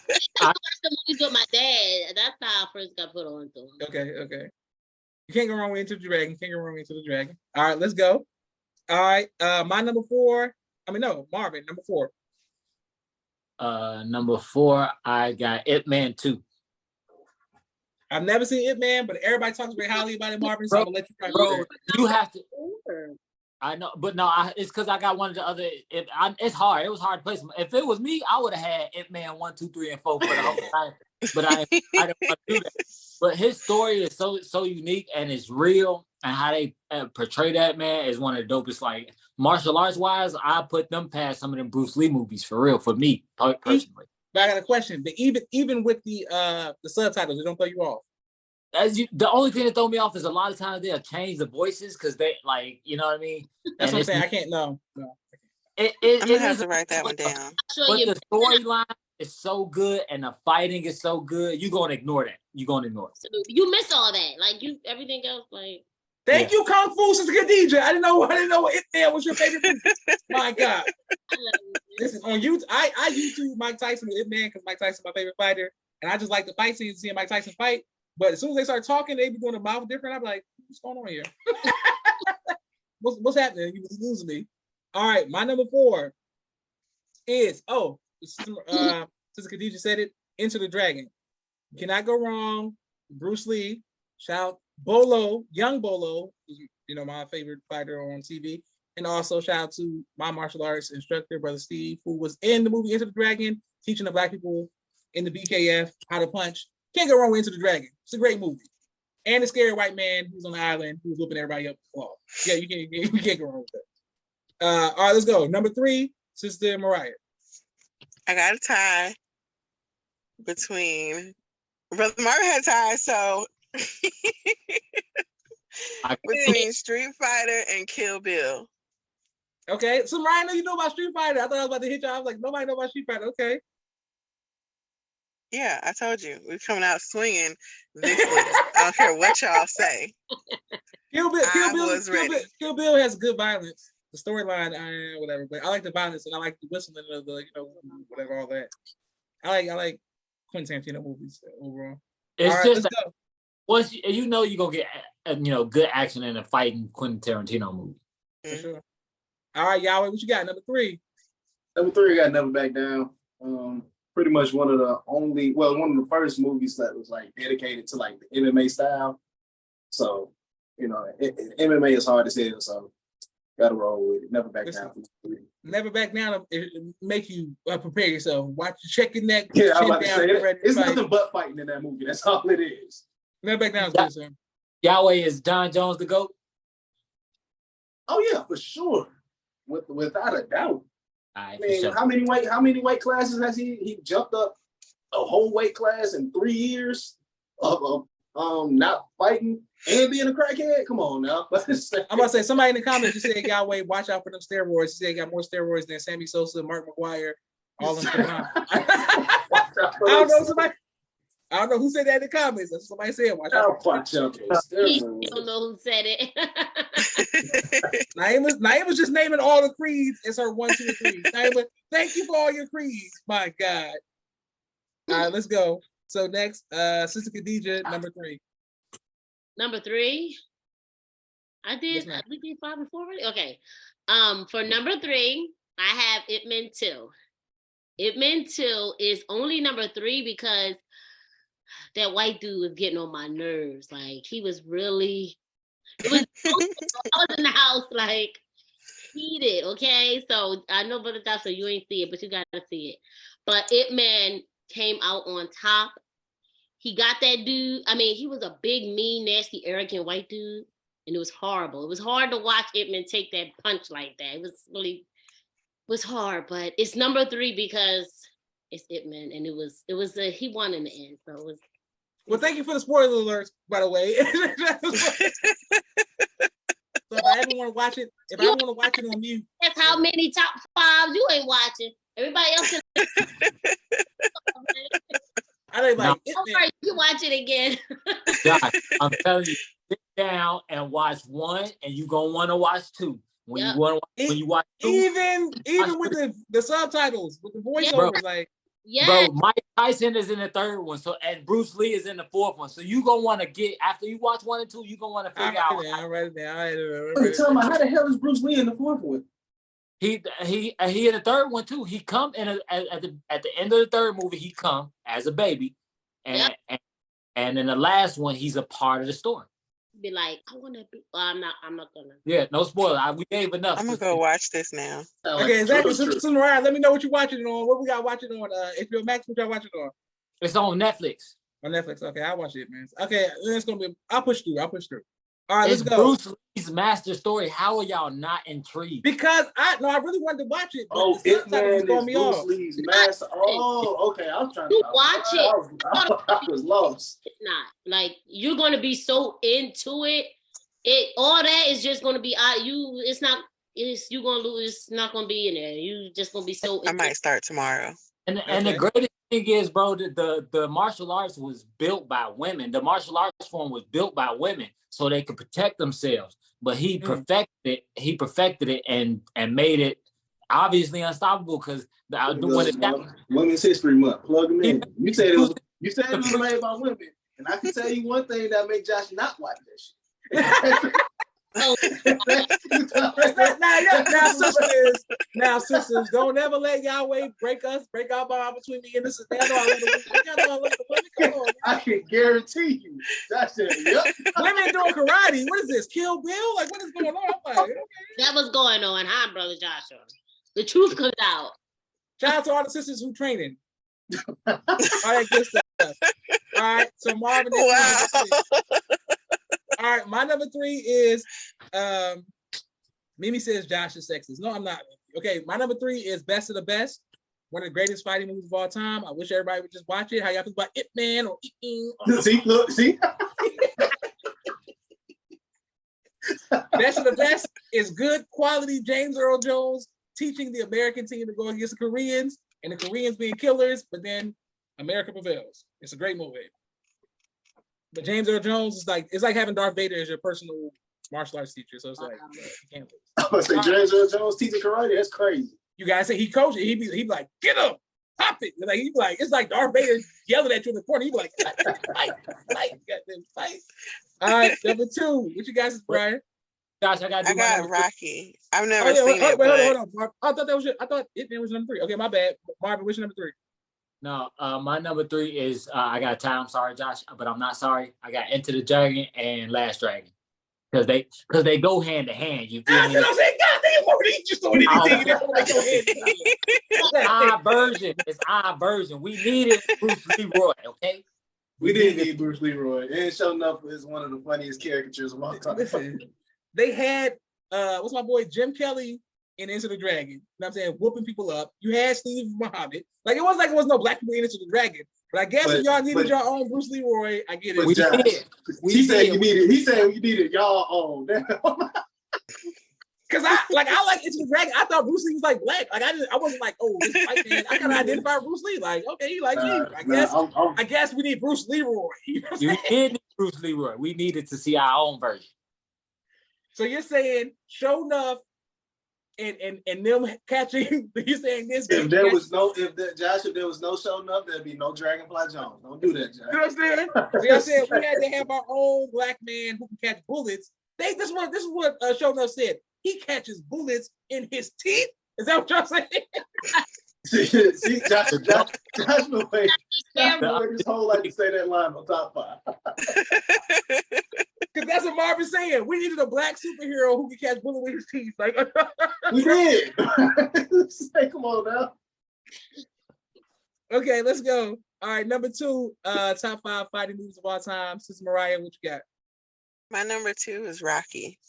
watched the movies with my dad. That's how I first got put on to him. Okay. You can't go wrong with Enter the Dragon. All right, let's go. All right, my number 4. Marvin, number 4. Number 4, I got Ip Man 2. I've never seen Ip Man, but everybody talks very highly about it, Marvin. So I'm gonna let you try. Bro, you have to. I know, but no, it's because I got one of the other. It's hard. It was hard to place. If it was me, I would have had Ip Man 1, 2, 3, and 4 for the whole time. But I didn't want to do that. But his story is so unique and it's real, and how they portray that man is one of the dopest. Like martial arts wise, I put them past some of them Bruce Lee movies for real. For me personally. But I got a question. But even with the subtitles, it don't throw you off. The only thing that throw me off is a lot of times they'll change the voices because they like, you know what I mean. That's what I'm saying. I can't. No. I'm gonna have to write that one down. But the storyline is so good and the fighting is so good. You're gonna ignore that. You're gonna ignore it. You miss all that. Like everything else. Like. Thank you, Kung Fu Sister Khadija. I didn't know Ip Man was your favorite movie. My God. Listen, on YouTube, I YouTube Mike Tyson with Ip Man because Mike Tyson's my favorite fighter, and I just like the fight scenes, seeing Mike Tyson fight. But as soon as they start talking, they be doing a mouth different. I'm like, what's going on here? what's happening? You was losing me. All right, my number 4 is Sister Khadija said it. Enter the Dragon. You cannot go wrong. Bruce Lee. Shout Bolo, young Bolo, who's, my favorite fighter on TV. And also shout out to my martial arts instructor, Brother Steve, who was in the movie Enter the Dragon, teaching the black people in the BKF how to punch. Can't go wrong with Enter the Dragon. It's a great movie. And the scary white man who's on the island who's whooping everybody up the wall. Yeah, you can't go wrong with that. All right, let's go. Number 3, Sister Mariah. I got a tie between Brother Marvin had a tie, so between Street Fighter and Kill Bill. Okay, so Mariah, I know you know about Street Fighter. I thought I was about to hit y'all. I was like, nobody know about Street Fighter. Okay. Yeah, I told you we're coming out swinging this week. I don't care what y'all say. Kill Bill has good violence. The storyline, whatever. But I like the violence and I like the whistling of the, whatever, all that. I like Quentin Tarantino movies overall. It's all right, just once you're gonna get good action in a fighting Quentin Tarantino movie. For sure. All right, Yahweh, what you got? Number 3. Number 3 got Never Back Down. Pretty much one of the first movies that was like dedicated to like the MMA style. So, MMA is hard as hell, so gotta roll with it. Never Back Down. Never Back Down. It make you prepare yourself. Watch your checking neck. Yeah, I'm about to say it's nothing but fighting in that movie. That's all it is. Never Back Down is good, sir. Yahweh, is John Jones the GOAT? Oh yeah, for sure. Without a doubt. Right, Man, sure. how many weight classes has he jumped up a whole weight class in 3 years of not fighting and being a crackhead? Come on now. I'm about to say, somebody in the comments just said, Yahweh, watch out for them steroids. He said he got more steroids than Sammy Sosa, Mark McGuire, all them combined. I don't know who said that in the comments. That's what somebody said. Watch out. He don't know who said it. Naima's just naming all the creeds as her 1, 2, and 3. Naima, thank you for all your creeds. My God. All right, let's go. So next, Sister Khadija, number 3. Number 3. We did 5 and 4 already? Okay. For number 3, I have Ip Man 2. Ip Man 2 is only number 3 because that white dude was getting on my nerves. Like, he was really, I was in the house, like, heated, okay? So, I know Brother Josh, so you ain't see it, but you gotta see it. But Ip Man came out on top. He got that dude. I mean, he was a big, mean, nasty, arrogant white dude, and it was horrible. It was hard to watch Ip Man take that punch like that. It was hard, but it's number 3 because it's Ip Man, and he won in the end. So it was. Well, thank you for the spoiler alerts, by the way. So if I ever want to watch it, on mute. That's how many top 5s you ain't watching. Everybody else. I don't like. You watch it again. God, I'm telling you, sit down and watch 1, and you're gonna want to watch 2. When you watch 2, even with the subtitles, with the voiceovers, Bro, Mike Tyson is in the 3rd one, and Bruce Lee is in the 4th one. So you gonna want to get after you watch 1 and 2, you gonna want to figure out. Tell me, how the hell is Bruce Lee in the 4th one? He in the third one too. He come in at the end of the third movie. He come as a baby, and in the last one, he's a part of the story. Be like, I want to be. Well, I'm not gonna. Yeah, no spoiler. We gave enough. I'm gonna go watch this now. Okay, exactly. So Mariah, let me know what you're watching on. What we got watching on? HBO Max. What y'all watching on? It's on Netflix. On Netflix. Okay, I'll watch it, man. Okay, it's gonna be. I'll push through. All right, it's let's go. Bruce Lee's master story. How are y'all not intrigued? Because I really wanted to watch it. Oh, Ip Man is Bruce Lee's master. Oh, okay. I'm trying to watch it. I was lost. It's not like you're gonna be so into it. All that is just gonna be you. It's not. You gonna lose. It's not gonna be in there. You just gonna be so. I might start tomorrow. And the greatest thing is, bro, the martial arts was built by women. The martial arts form was built by women so they could protect themselves. But he perfected it. He perfected it and made it obviously unstoppable because Women's History Month. Plug them in. You said it was made by women, and I can tell you one thing that make Josh not watch that shit. Now, sisters, don't ever let Yahweh break our bond between me and this. I can guarantee you. That's it. Yep. Women doing karate. What is this? Kill Bill? Like, what is going on? I'm like, okay. That was going on, huh, Brother Joshua? The truth comes out. Shout out to all the sisters who training. All right, good stuff. All right, so Marvin. Wow. All right, my number 3 is Mimi says Josh is sexist. No, I'm not. Okay, my number 3 is Best of the Best, one of the greatest fighting movies of all time. I wish everybody would just watch it. How y'all feel about Ip Man or See? Best of the Best is good quality James Earl Jones teaching the American team to go against the Koreans, and the Koreans being killers, but then America prevails. It's a great movie. But James Earl Jones is it's like having Darth Vader as your personal martial arts teacher. So it's like you can't lose. I was say James Earl Jones teaching karate. That's crazy. You guys say he coached it. He'd be like, get up, pop it. Like he'd be like, it's like Darth Vader yelling at you in the corner. He'd be like, fight. All right, number 2. What you guys is Brian? Josh, I got Rocky. I've never seen it. Hold on. I thought that was I thought it was number 3. Okay, my bad. Marvin, which number 3? No, my number 3 is I got time. Sorry, Josh, but I'm not sorry. I got Enter the Dragon and Last Dragon because they go hand to hand. You feel me? I'm saying, God damn, what are just doing anything? It's our version. We needed Bruce Leroy, okay? We did need Bruce Leroy, and Show Enough is one of the funniest caricatures of all time. Listen, they had what's my boy Jim Kelly in Enter the Dragon. You know what I'm saying? Whooping people up. You had Steve Muhammad. Like it was no black people in Enter the Dragon. But I guess if y'all needed your own Bruce Leroy, I get it. We did. He said you needed y'all own. Cause I like Enter the Dragon. I thought Bruce Lee was like black. Like I wasn't like, oh, this white man. I kind of identify Bruce Lee. Like, okay, he like me. I guess we need Bruce Leroy. You know you did need Bruce Leroy. We needed to see our own version. So you're saying Show Enough and them catching, you're saying this. If there was no Show Enough, there'd be no Dragonfly Jones. Don't do that, Josh. You know what I'm saying? So I'm saying we had to have our own black man who can catch bullets. This is what Show Enough said. He catches bullets in his teeth. Is that what y'all saying? See, Josh been waiting his whole life to say that line on Top 5. Because that's what Marvin's saying. We needed a black superhero who could catch bullets with his teeth. Like we did. Say, come on now. Okay, let's go. All right, number 2, top 5 fighting movies of all time. Sister Mariah, what you got? My number 2 is Rocky.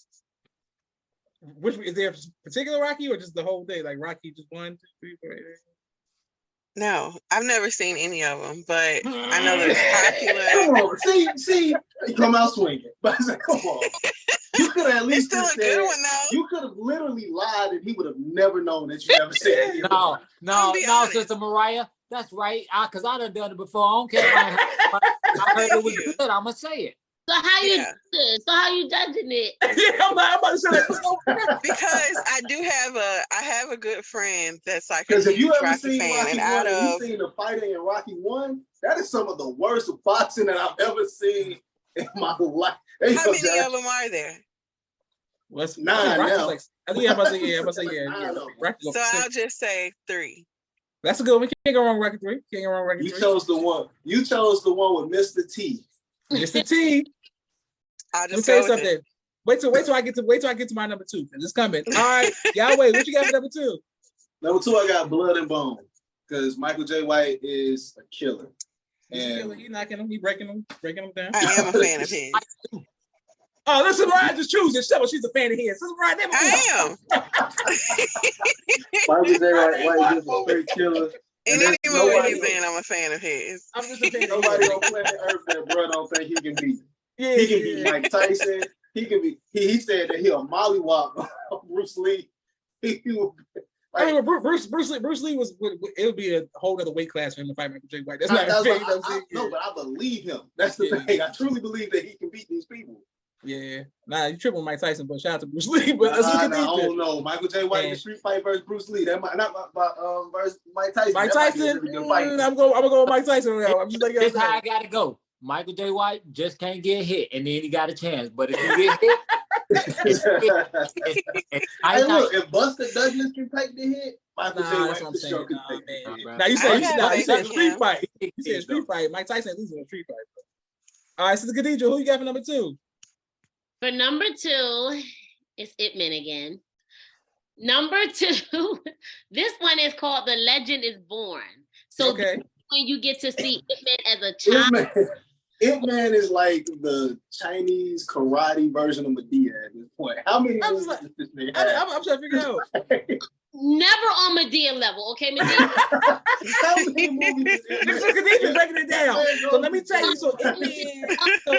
Which is there a particular Rocky or just the whole day? Like Rocky just 1, 2, 3, 4, 8? No, I've never seen any of them, but I know that it's Come popular. on, see, you come out swinging. But I said, come on. You could have at least it's still a good one though. You could have literally lied and he would have never known that you never said it. No, Sister Mariah, that's right. Because I done it before. I don't care. I heard it was good. I'm gonna say it. So how you judging it? Yeah, I'm about to say that. Because I have a good friend that's like because if you ever Rocky seen fan, Rocky and 1, you seen the fighting in Rocky 1, that is some of the worst boxing that I've ever seen in my life. How many of them are there? What's Nine Rock is now. like? I think I'm about to say yeah. Nine of 'em. Rock go So for I'll 6. just say 3. That's a good one. We can't go wrong with record 3. Can't go wrong with record You 3. chose the one. You chose the one with Mr. T. Mr. T. I'll Let me just tell go you with something. it. Wait till I get to my number 2. Cause it's coming. All right, y'all wait. What you got for number 2? Number 2, I got Blood and Bone because Michael J. White is a killer. He's a killer. He knocking him. He breaking them down. I am a fan of his. Oh, listen, Ryan just choosing. She's a fan of his. Listen, Ryan, never I am. Michael J. White is a straight killer. In And any there's movie nobody- he's in, I'm a fan of his. I'm just a fan of Nobody his. on planet Earth that bro don't think he can beat. Yeah, He can beat Mike Tyson. He can be. He said that he'll mollywop Bruce Lee. He will- I mean, Bruce Lee was. It would be a whole other weight class for him to fight Michael J. White. That's not That's fair. what You know what I'm saying? no, but I believe him. That's the Yeah. thing. I truly believe that he can beat these people. Yeah. Nah, you triple Mike Tyson, but shout out to Bruce Lee. But that's what I you don't know. Michael J. White in the street fight versus Bruce Lee. That might not versus Mike Tyson. Mike That might be a Tyson. really good fight. I'm gonna go with Mike Tyson now. I'm just like This how I gotta go. Michael J. White just can't get hit, and then he got a chance. But if you get hit, Hey, look, if Buster Douglas can take the hit, Michael J. Nah, White that's what I'm for sure saying. can Nah, take the man. hit. bro. Now you I said got you said faith in street him. fight. You said street fight. Mike Tyson loses in a street fight. All right, Sister Khadijah, who you got for number 2? For number 2, it's Ip Man again. Number 2, this one is called The Legend is Born. So Okay. when you get to see Ip Man as a child, Ip Man is like the Chinese karate version of Medea at this point. How many I'm movies just does this nigga I'm have? trying to figure it out. never on Medea level, okay, Medea? How many movies does Ip Man Sister Khadijah breaking it down. Man, So let me tell you. So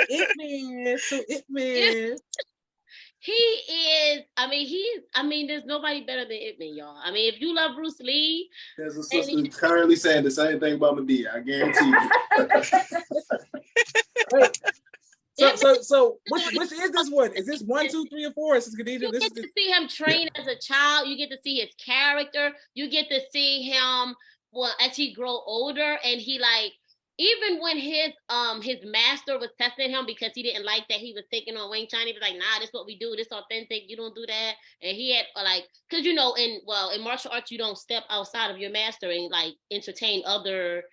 Ip Man. He is, there's nobody better than Ip Man, y'all. I mean, if you love Bruce Lee, There's a sister currently saying the same thing about Medea. I guarantee you. Wait. So which is this one? Is this 1, 2, 3, or 4? Sister Khadijah, you this get is to see him train as a child. You get to see his character. You get to see him, well, as he grow older, and he like, even when his master was testing him because he didn't like that he was taking on Wing Chun, he was like, nah, this is what we do. This authentic. You don't do that. And he had like, cause in martial arts, you don't step outside of your master and like entertain other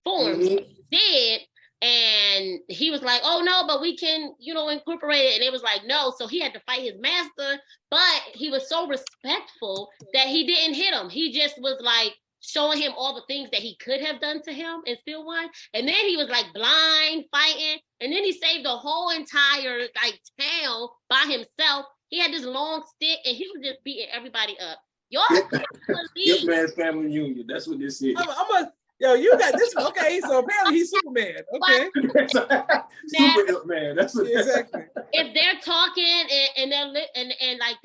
forms. Mhm. He did. And he was like, oh no, but we can, incorporate it. And it was like, no. So he had to fight his master, but he was so respectful that he didn't hit him. He just was like, showing him all the things that he could have done to him and still won. And then he was like blind fighting. And then he saved the whole entire like town by himself. He had this long stick and he was just beating everybody up. Y'all can't Ip believe. Man's Family Reunion. That's what this is. you got this. Okay, so apparently he's Superman. Okay, Super Ip Man. That's what exactly. If they're talking and their lip and like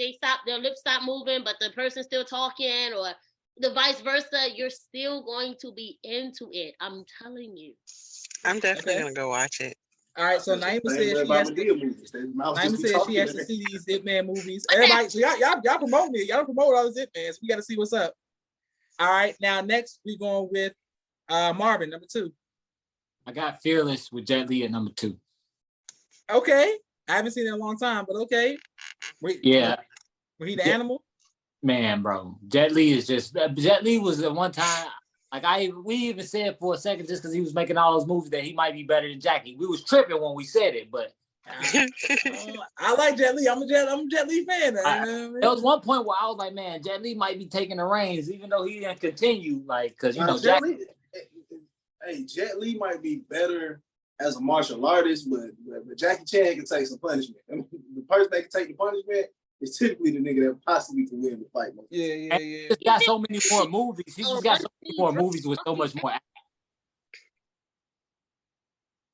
their lips stop moving, but the person's still talking, or the vice versa, you're still going to be into it. I'm telling you. I'm definitely gonna go watch it. All right, so Naima says she has to see these Ip Man movies. Everybody, so y'all promoting it. Y'all promote all these Ip Mans. We got to see what's up. All right, now next we're going with Marvin, number 2. I got Fearless with Jet Li at number 2. Okay, I haven't seen it in a long time, but okay. Yeah. Was he the animal? Man, bro, Jet Li is just Jet Li was at one time like we even said for a second just because he was making all those movies that he might be better than Jackie. We was tripping when we said it, but I like Jet Li. I'm a Jet Li fan. There was one point where I was like, man, Jet Li might be taking the reins, even though he didn't continue, like because Jet Li might be better as a martial artist, but Jackie Chan can take some punishment. I mean, the person that can take the punishment is typically the nigga that possibly can win the fight. Yeah. He just got so many more movies. He just got so many more movies with so much more action.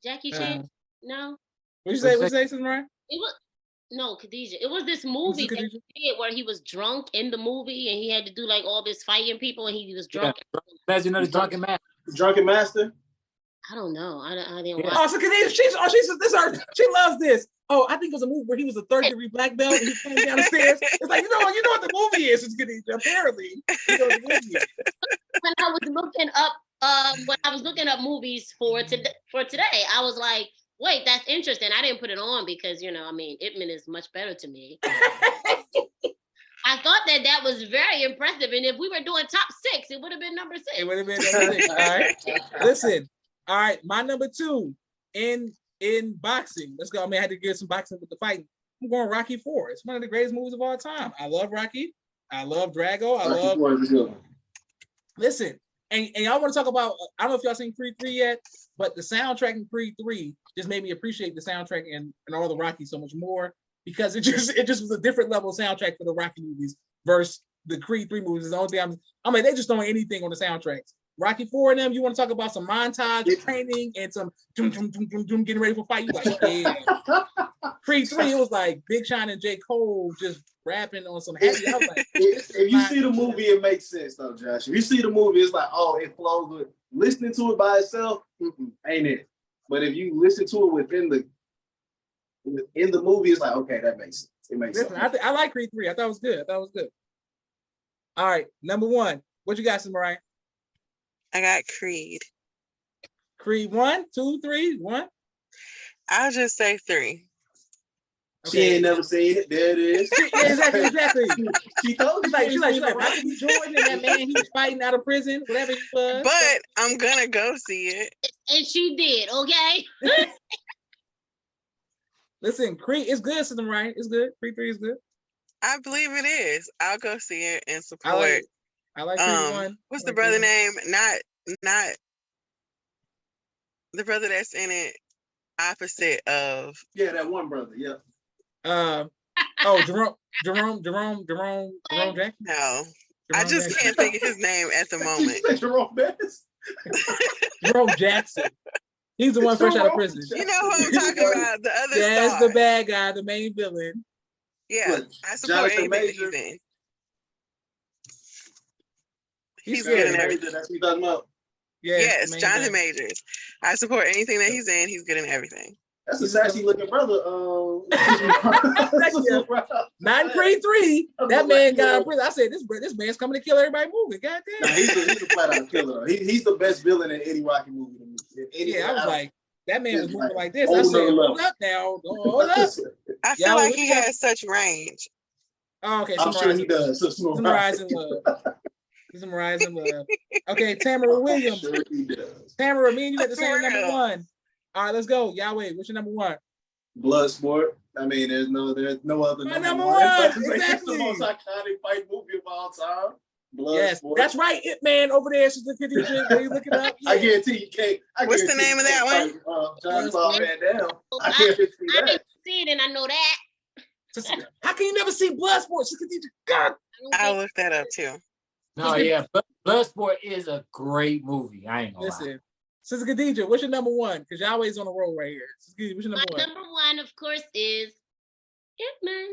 Jackie Chan? No. What you say? What you say, Samara? It was Khadijah. It was this movie that he did where he was drunk in the movie and he had to do like all this fighting people and he was drunk. Yeah. Legend of the Drunken Master. Drunken Master? I don't know. I didn't watch. Oh, so Khadijah, she loves this. Oh, I think it was a movie where he was a third-degree black belt and he came down the stairs. It's like, you know what the movie is, it's Khadijah. Apparently, you know what the movie is. When I was looking up movies for today, I was like, Wait, that's interesting. I didn't put it on because, you know, I mean, Ip Man is much better to me. I thought that was very impressive. And if we were doing top 6, it would have been number 6. It would have been number 6. All right. Listen. All right. My number 2 in boxing. Let's go. I mean, I had to get some boxing with the fighting. I'm going Rocky 4. It's one of the greatest movies of all time. I love Rocky. I love Drago. Listen, and y'all want to talk about, I don't know if y'all seen Creed 3 yet, but the soundtrack in Creed 3 just made me appreciate the soundtrack and all the Rocky so much more, because it just was a different level of soundtrack for the Rocky movies versus the Creed 3 movies. Is the only thing I mean, they just throwing anything on the soundtracks. Rocky 4 and them, you want to talk about some montage training and some getting ready for fight. You like, yeah. Creed 3, it was like Big Sean and J. Cole just rapping on some heavy. I was like, if you see the movie, it makes sense though, Josh. If you see the movie, it's like, oh, it flows with listening to it by itself, ain't it? But if you listen to it within the movie, it's like, okay, that makes sense. It makes sense. I like Creed 3. I thought it was good. All right, number 1. What you got, Mariah? I got Creed. Creed 1, 2, 3, 1. I'll just say 3. Okay. She ain't never seen it. There it is. Yeah, exactly. She told me. She's like Michael B. Jordan and that man, he was fighting out of prison, whatever he was. But I'm gonna go see it. And she did, okay? Listen, Creed is good, Sister Mariah. It's good. Creed 3 is good. I believe it is. I'll go see it and support. I like Creed 1. What's the brother name? Not the brother that's in it. Opposite of that one brother. Yeah. Jerome Jackson. No, I just can't think of his name at the moment. Jerome Bettis. Jerome Jackson. He's the one fresh out of prison. You know who I'm talking about? The other star. That's the bad guy, the main villain. Yeah, I support anything that he's in. He's good in everything. That's what you're talking about. Yes, Jonathan Majors. I support anything that he's in. He's good in everything. That's a sassy looking brother. Not in Creed 3. That man got out of prison. I said, this man's coming to kill everybody moving. God damn. Nah, he's a flat out killer. He's the best villain in any Rocky movie. I was like, that man was moving like this. I said, hold up now. Hold up. I feel like he has such range. Oh, okay. I'm sure he does. Summarizing love. Summarizing love. Okay, Tamara Williams. Sure he does. Tamara, me and you got the same number 1. All right, let's go. Yahweh, what's your number 1? Bloodsport. I mean, there's no other number 1. Exactly. It's the most iconic fight movie of all time. Yes, that's right. Ip Man over there. She's looking it up. Yeah. I guarantee you can't. What's the name of that one? John Paul Van Dam. I didn't see it, and I know that. How can you never see Bloodsport? God. I'll look that up too. No, yeah, Bloodsport is a great movie. I ain't gonna lie. Sister Khadija, what's your number 1? Because Yahweh's on the roll right here. Sister Khadija, what's your number 1? My number 1, of course, is Ip Man.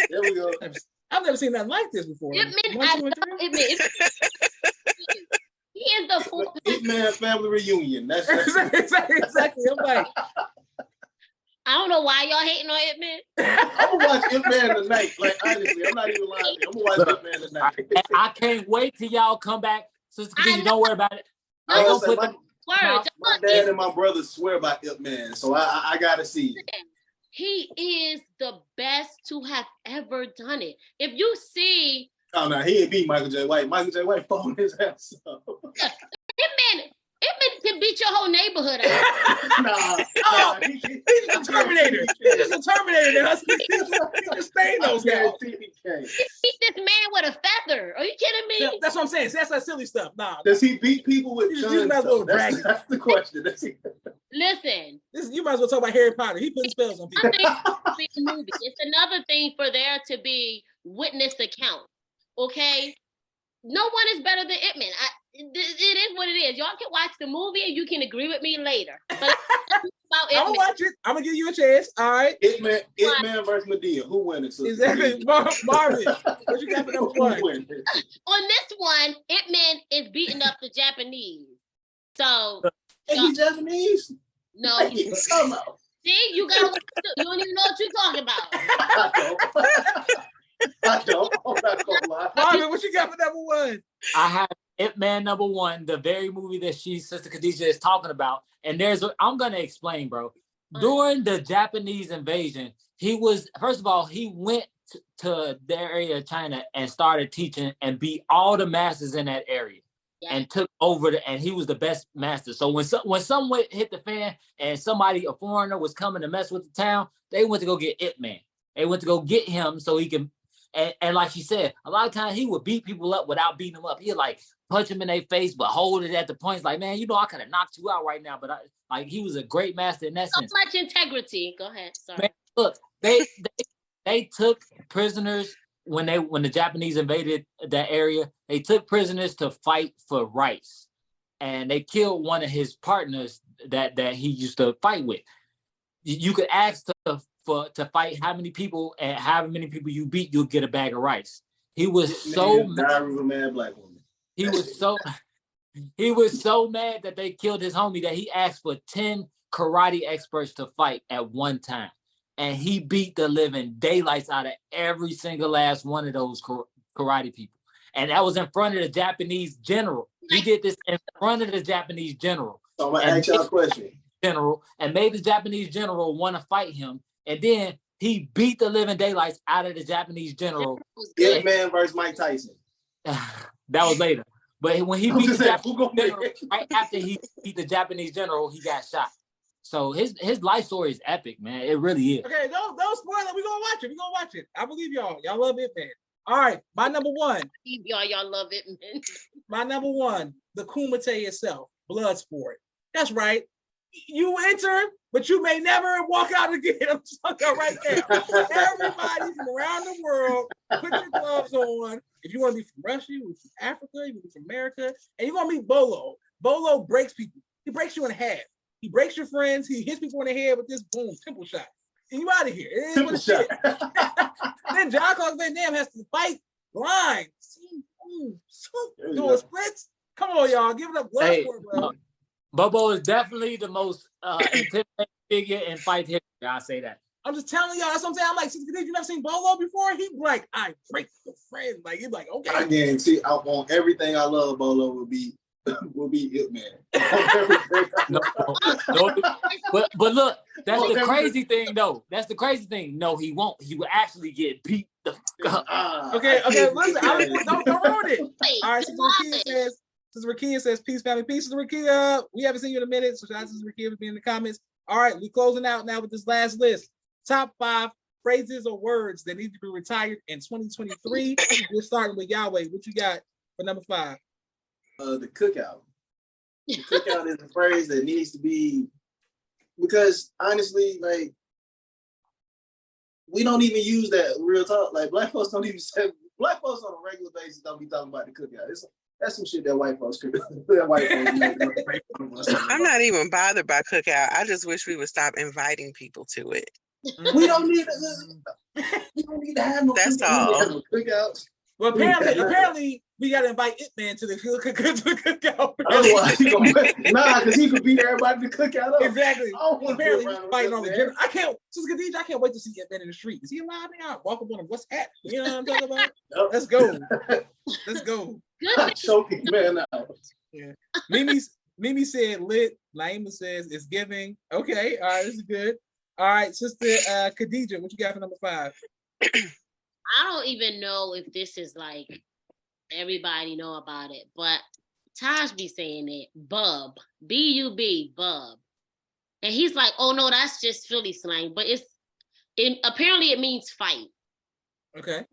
There we go. I've never seen nothing like this before. Ip Man, I love Ip Man. He is the fourth. Ip Man family reunion. That's exactly. I'm like, I don't know why y'all hating on Ip Man. I'm gonna watch Ip Man tonight. Like honestly, I'm not even lying. I'm gonna watch Ip Man tonight. I can't wait till y'all come back. Sister Khadija, don't worry about it. My dad and my brother swear by Ip Man, so I gotta see it. He is the best to have ever done it. If you see, oh no, he ain't beat Michael J. White. Michael J. White phoned his ass up. It can beat your whole neighborhood out. He's a Terminator. He's just a Terminator. He just staying those guys. He beat this man with a feather. Are you kidding me? Yeah, that's what I'm saying. That's that silly stuff. Nah. Does he beat people with guns? That's the question. Listen. You might as well talk about Harry Potter. He putting spells on people. It's another thing for there to be witness account. Okay? No one is better than Ip Man. It is what it is. Y'all can watch the movie and you can agree with me later. But I'm gonna watch it. I'm gonna give you a chance. All right. Ip Man versus Medea. Who wins it? Exactly. Marvin, what you got for number 1? On this one, Ip Man is beating up the Japanese. So he's Japanese? No. See, you don't even know what you're talking about. I don't. I'm not gonna lie. Marvin, what you got for number 1? I have Ip Man #1, the very movie that Sister Khadijah is talking about. And I'm gonna explain, bro. During the Japanese invasion, he went to the area of China and started teaching and beat all the masters in that area. Yeah. And took over and he was the best master. So when someone hit the fan and a foreigner was coming to mess with the town, they went to go get Ip Man. They went to go get him so he can, and like she said, a lot of times he would beat people up without beating them up. He'd like punch them in their face, but hold it at the points like, man, I could have knocked you out right now. But he was a great master in that sense. So much integrity. Go ahead. Sorry. Man, look, they took prisoners. When the Japanese invaded that area, they took prisoners to fight for rights, and they killed one of his partners that he used to fight with. You could ask to fight how many people, and however many people you beat, you'll get a bag of rice. He was so mad. Black woman. He was so mad that they killed his homie that he asked for 10 karate experts to fight at one time. And he beat the living daylights out of every single last one of those karate people. And that was in front of the Japanese general. He did this in front of the Japanese general. So I'm going to ask y'all a question. General, and made the Japanese general want to fight him. And then he beat the living daylights out of the Japanese general. Ip Man versus Mike Tyson. That was later. But when he beat the Japanese general, right after he beat the Japanese general, he got shot. So his life story is epic, man. It really is. Okay, don't spoil it. We're gonna watch it. I believe y'all. Y'all love Ip Man. All right, my #1. Y'all love Ip Man. My #1, the Kumite itself, Bloodsport. That's right. You enter, but you may never walk out again. I'm talking right now. Everybody from around the world, put your gloves on. If you want to be from Russia, you want to be from Africa, you want to be from America, and you're gonna meet Bolo. Bolo breaks people. He breaks you in half. He breaks your friends. He hits people in the head with this boom, temple shot. And you out of here. It is what it is. Then John Claude Van Damme has to fight blind. Doing splits. Come on, y'all. Give it up. Bloodsport, bro. Bobo is definitely the most intimidating figure in fight history. I'll say that. I'm just telling y'all. That's what I'm saying. I'm like, you never seen Bolo before? He'd be like, I break your friend. Like, he'd be like, okay. I guarantee on everything I love, Bolo will be Ip Man. No. But look, that's the crazy thing, though. That's the crazy thing. No, he won't. He will actually get beat the fuck up. Okay. Listen, don't ruin it. All right. Sister Rakia says, peace, family, peace. Sister Rakia, we haven't seen you in a minute, so shout out to Sister Rakia for being in the comments. All right, we're closing out now with this last list. Top 5 phrases or words that need to be retired in 2023. We're starting with Yahweh. What you got for #5? The cookout. The cookout is a phrase that needs to be, because honestly, like, we don't even use that real talk. Like, black folks don't even say, black folks on a regular basis don't be talking about the cookout. That's some shit that white folks could. I'm not even bothered by cookout. I just wish we would stop inviting people to it. We don't need to have no That's all. Cookouts. Well, apparently we got to invite Ip Man to the cookout. Nah, because he could beat everybody to cookout up. Exactly. Apparently he's fighting on the general. Sister Khadijah, I can't wait to see Ip Man in the street. Is he alive now? Walk up on him. What's happening? You know what I'm talking about? Yep. Let's go. Choking man out. Yeah. Mimi said lit. Naima says it's giving. Okay. All right. This is good. All right, Sister Khadijah, what you got for #5? I don't even know if this is like everybody know about it, but Taj be saying it, bub, B-U-B, bub. And he's like, oh no, that's just Philly slang, but apparently it means fight. Okay.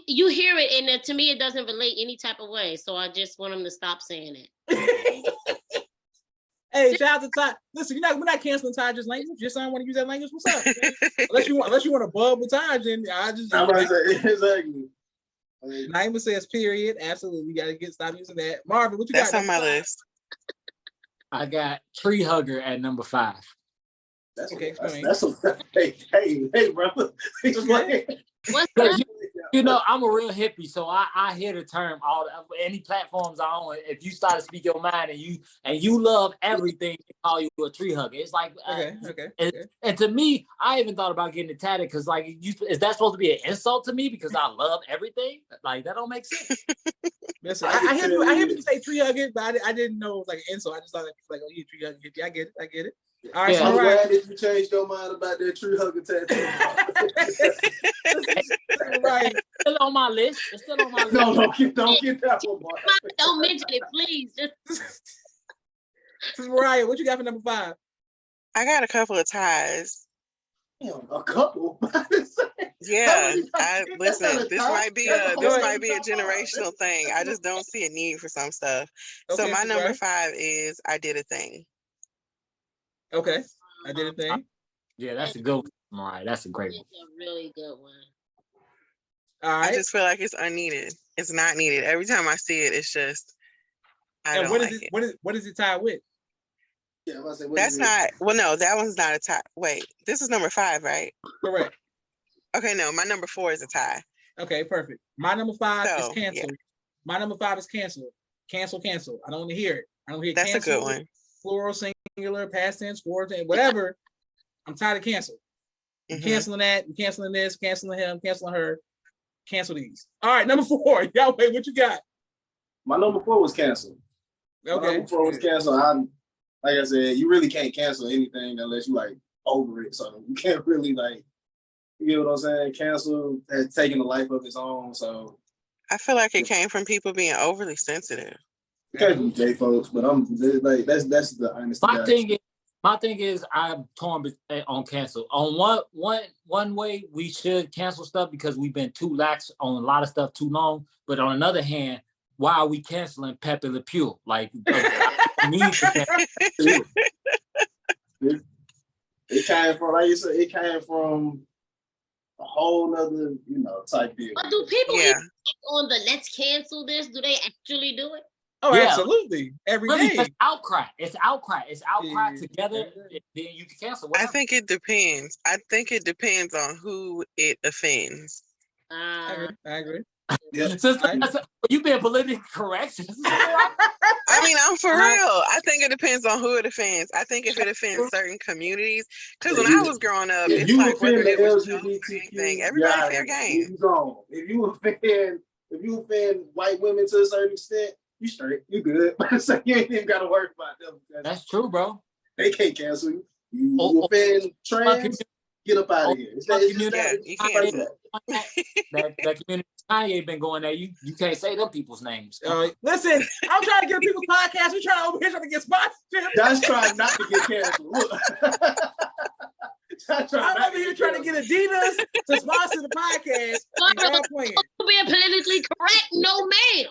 You hear it, and to me, it doesn't relate any type of way. So I just want him to stop saying it. Hey, shout out to Taj. Listen, we're not canceling Taj's language. Just I want to use that language. What's up? unless you want to bub with Taj, then I just. I'm about to say exactly. Naima says period. Absolutely, we gotta stop using that. Marvin, what you got? That's on my list. I got tree hugger at #5. That's okay. Explain. Hey, brother. Explain. You know, I'm a real hippie, so I hear the term any platforms I own. If you start to speak your mind and you love everything, they call you a tree hugger. It's like okay. And to me, I even thought about getting it tatted because is that supposed to be an insult to me because I love everything? Like that don't make sense. Listen, I can I hear tell you- people say tree hugging, but I didn't know it was like an insult. I just thought like, oh, you tree hugging. I get it. All right, Yeah. so I'm Mariah, glad that you changed your mind about that tree hugger tattoo. Mariah, Still on my list. It's still on my list. No, don't get that one, boy. Don't mention it, please. Just Sister Mariah, what you got for number 5? I got a couple of ties. Damn, a couple. Yeah, That's listen. not a This tie. might be That's a a this whole might be a other tie. generational thing. I just don't see a need for some stuff. So Okay, my Sister number Mariah. 5 is I Did a Thing. Okay, I did a thing. Yeah, that's a good one. All right, that's a great it's one. a really good one. All I right. just feel like it's unneeded. It's not needed. Every time I see it, it's just I And don't what like is it. it? What is it tied with? Yeah, I'm about to say, what That's is it? not. Well, no, that one's not a tie. Wait, this is number 5, right? Correct. Okay, no, my number 4 is a tie. Okay, perfect. My number 5 is So, canceled. yeah. My number 5 is canceled. Cancel. I don't want to hear it. I don't hear That's a cancel, good one. plural, singular, past tense, forward tense, whatever. I'm tired of cancel. You Mhm. canceling that, you canceling this, canceling him, canceling her. Cancel these. All right, number 4. Y'all wait, what you got? My number 4 was canceled. My Okay. number 4 was canceled. Like I said, you really can't cancel anything unless you like over it. So you can't really like, you get what I'm saying? Cancel has taken a life of its own. So I feel like it came from people being overly sensitive. it can't be J folks, but I'm like that's the honest. My thing is I'm torn on cancel. On one way, we should cancel stuff because we've been too lax on a lot of stuff too long. But on another hand, why are we canceling Pepe Le Pew? Like, I need to cancel. It came from, like you said, it came from a whole nother, type deal. But do people Yeah. even click on the let's cancel this? Do they actually do it? Oh, Yeah. absolutely. Every Really, day. it's outcry. It's outcry Yeah. together. Then you can cancel. I Whatever. think it depends. I think it depends on who it offends. I agree. Yeah. You being politically correct. I mean, I'm for real. I think it depends on who it offends. I think if it offends certain communities, because when I was growing up, If it's you like whether offend the it was jokes or LGBTQ, anything, everybody fair game. You gone. If you offend white women to a certain extent, you straight. You good. So you ain't even got to worry about them. That's true, bro. They can't cancel you. You offend trans, get up out of here. It's just that. You can't. That community Kanye been going there. You can't say them people's names. Listen, I'm trying to get people's podcast. We're trying over here trying to get sponsorships. That's trying not to get canceled. Look. I'm over here trying to get Adidas to sponsor the podcast. And y'all playing. Being politically correct? No, ma'am.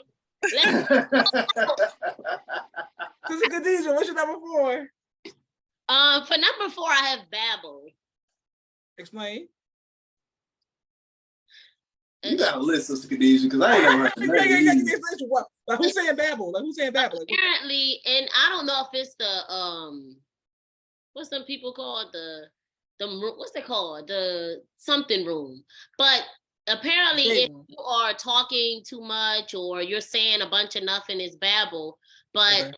Sister Khadijah, what's your number 4? For number 4, I have Babel. Explain. You got a list, Sister Khadijah, because I ain't never heard of that. Like, who's saying Babel? Like, who's saying Babel? Like, Apparently, and I don't know if it's the what's some people call the what's they called, the something room, but apparently if you are talking too much or you're saying a bunch of nothing, it's Babel, but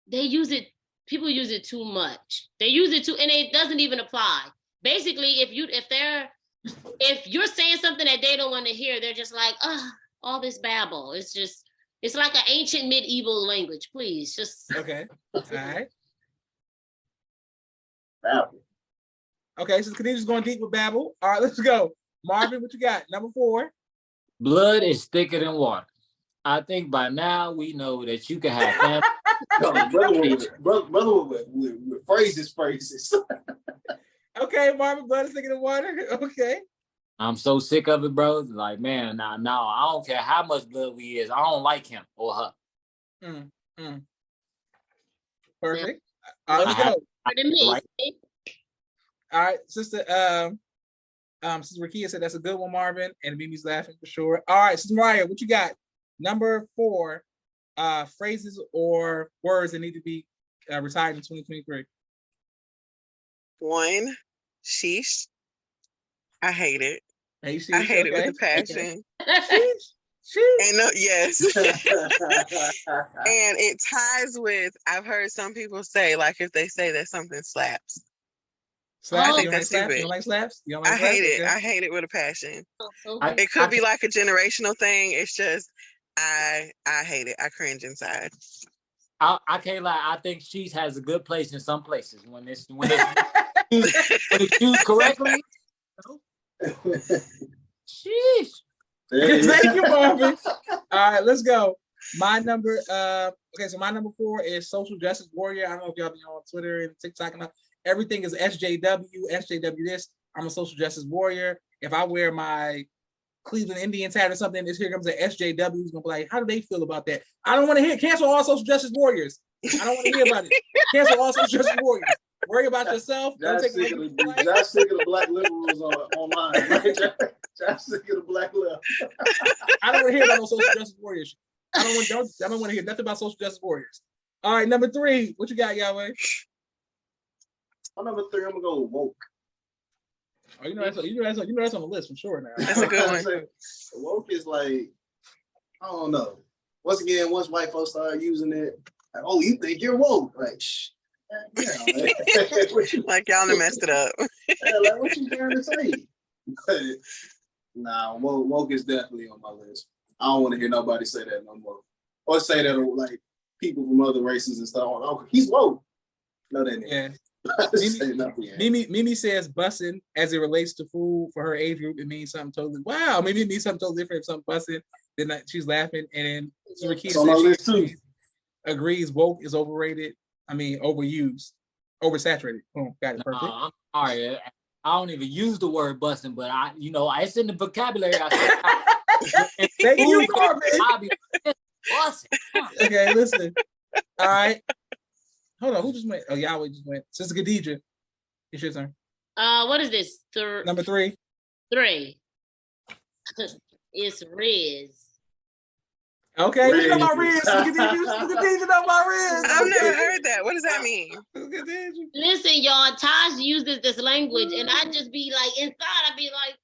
they use it, people use it too much. They use it too, and it doesn't even apply. Basically, if you're saying something that they don't want to hear, they're just like, all this babble. It's like an ancient medieval language. Please, just okay. All right. Babel. Okay, so Khadijah's going deep with Babel. All right, let's go. Marvin, what you got? Number 4. Blood is thicker than water. I think by now we know that you can have family. brother with phrases. Okay, Marvin, blood is thicker than water. Okay. I'm so sick of it, bro. Like, man, no, I don't care how much blood we is. I don't like him or her. Perfect. All right, let's go. Right. All right, Sister Sister Rakia said that's a good one, Marvin, and Mimi's laughing for sure. All right, Sister Mariah, what you got? Number 4, phrases or words that need to be retired in 2023. 1, sheesh. I hate it. Hey, sheesh, I hate it with a passion. Sheesh. And yes. And it ties with, I've heard some people say, like if they say that something slaps. Slaps? I think You that's slaps? stupid. You don't like slaps? You don't I like slaps? hate it. Okay. I hate it with a passion. So It could be like a generational thing. It's just, I hate it. I cringe inside. I can't lie. I think Sheesh has a good place in some places when it's used correctly. Sheesh. Thank you, Marvin. All right, let's go. My number, okay, so my number 4 is Social Justice Warrior. I don't know if y'all be on Twitter and TikTok and all. Everything is SJW this. I'm a social justice warrior. If I wear my Cleveland Indians hat or something, here comes an SJW who's gonna be like, how do they feel about that? I don't want to hear cancel all social justice warriors. I don't want to hear about it. Cancel all social justice warriors. Worry about yourself. Don't take sick of the black liberals online. Right? Josh sick of the black left. I don't want to hear about no social justice warriors. I don't want to hear nothing about social justice warriors. All right, number 3. What you got, Yahweh? On number 3, I'm gonna go woke. Oh, you know that's on the list for sure now. That's a good one. Woke is like, I don't know. Once again, once white folks start using it, like, oh, you think you're woke? Like, shh. Like y'all done messed it up. Like, what you trying to say? Nah, woke is definitely on my list. I don't want to hear nobody say that no more. Or say that like people from other races and stuff. Oh, he's woke. No, they didn't. Yeah. Mimi says busing as it relates to food for her age group. It means something totally. Wow, maybe it means something totally different. If something busing, then she's laughing. And then Rakia says she agrees woke is overrated. I mean, overused, oversaturated. Boom, got it. Perfect. I'm sorry. I don't even use the word busting, but it's in the vocabulary. Thank you, Marvin. Okay, listen. All right. Hold on. Who just went? Oh, Yahweh just went. Sister Khadija, it's your turn. What is this? Number 3. 3. It's Riz. Okay, you know my Riz. Khadija know my Riz. I've never heard that. What does that mean? Listen, y'all, Taj uses this language, and I just be like, inside, I be like,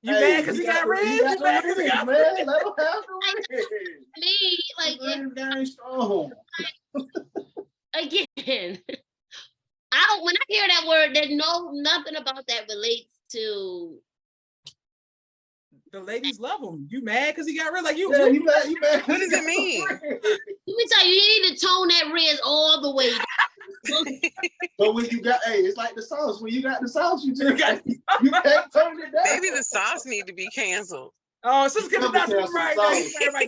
you mad because he got Riz? You mad because he got Riz? Let him have the Riz. Me, like, very strong. Again, when I hear that word, there's nothing about that relates to. The ladies love him. You mad because he got Riz? Like you mad? You mad? What does it mean? Let me tell you, you need to tone that Riz all the way down. But when you got, it's like the sauce. When you got the sauce, you can't turn it down. Maybe the sauce need to be canceled. Oh, so it's gonna right now. Everybody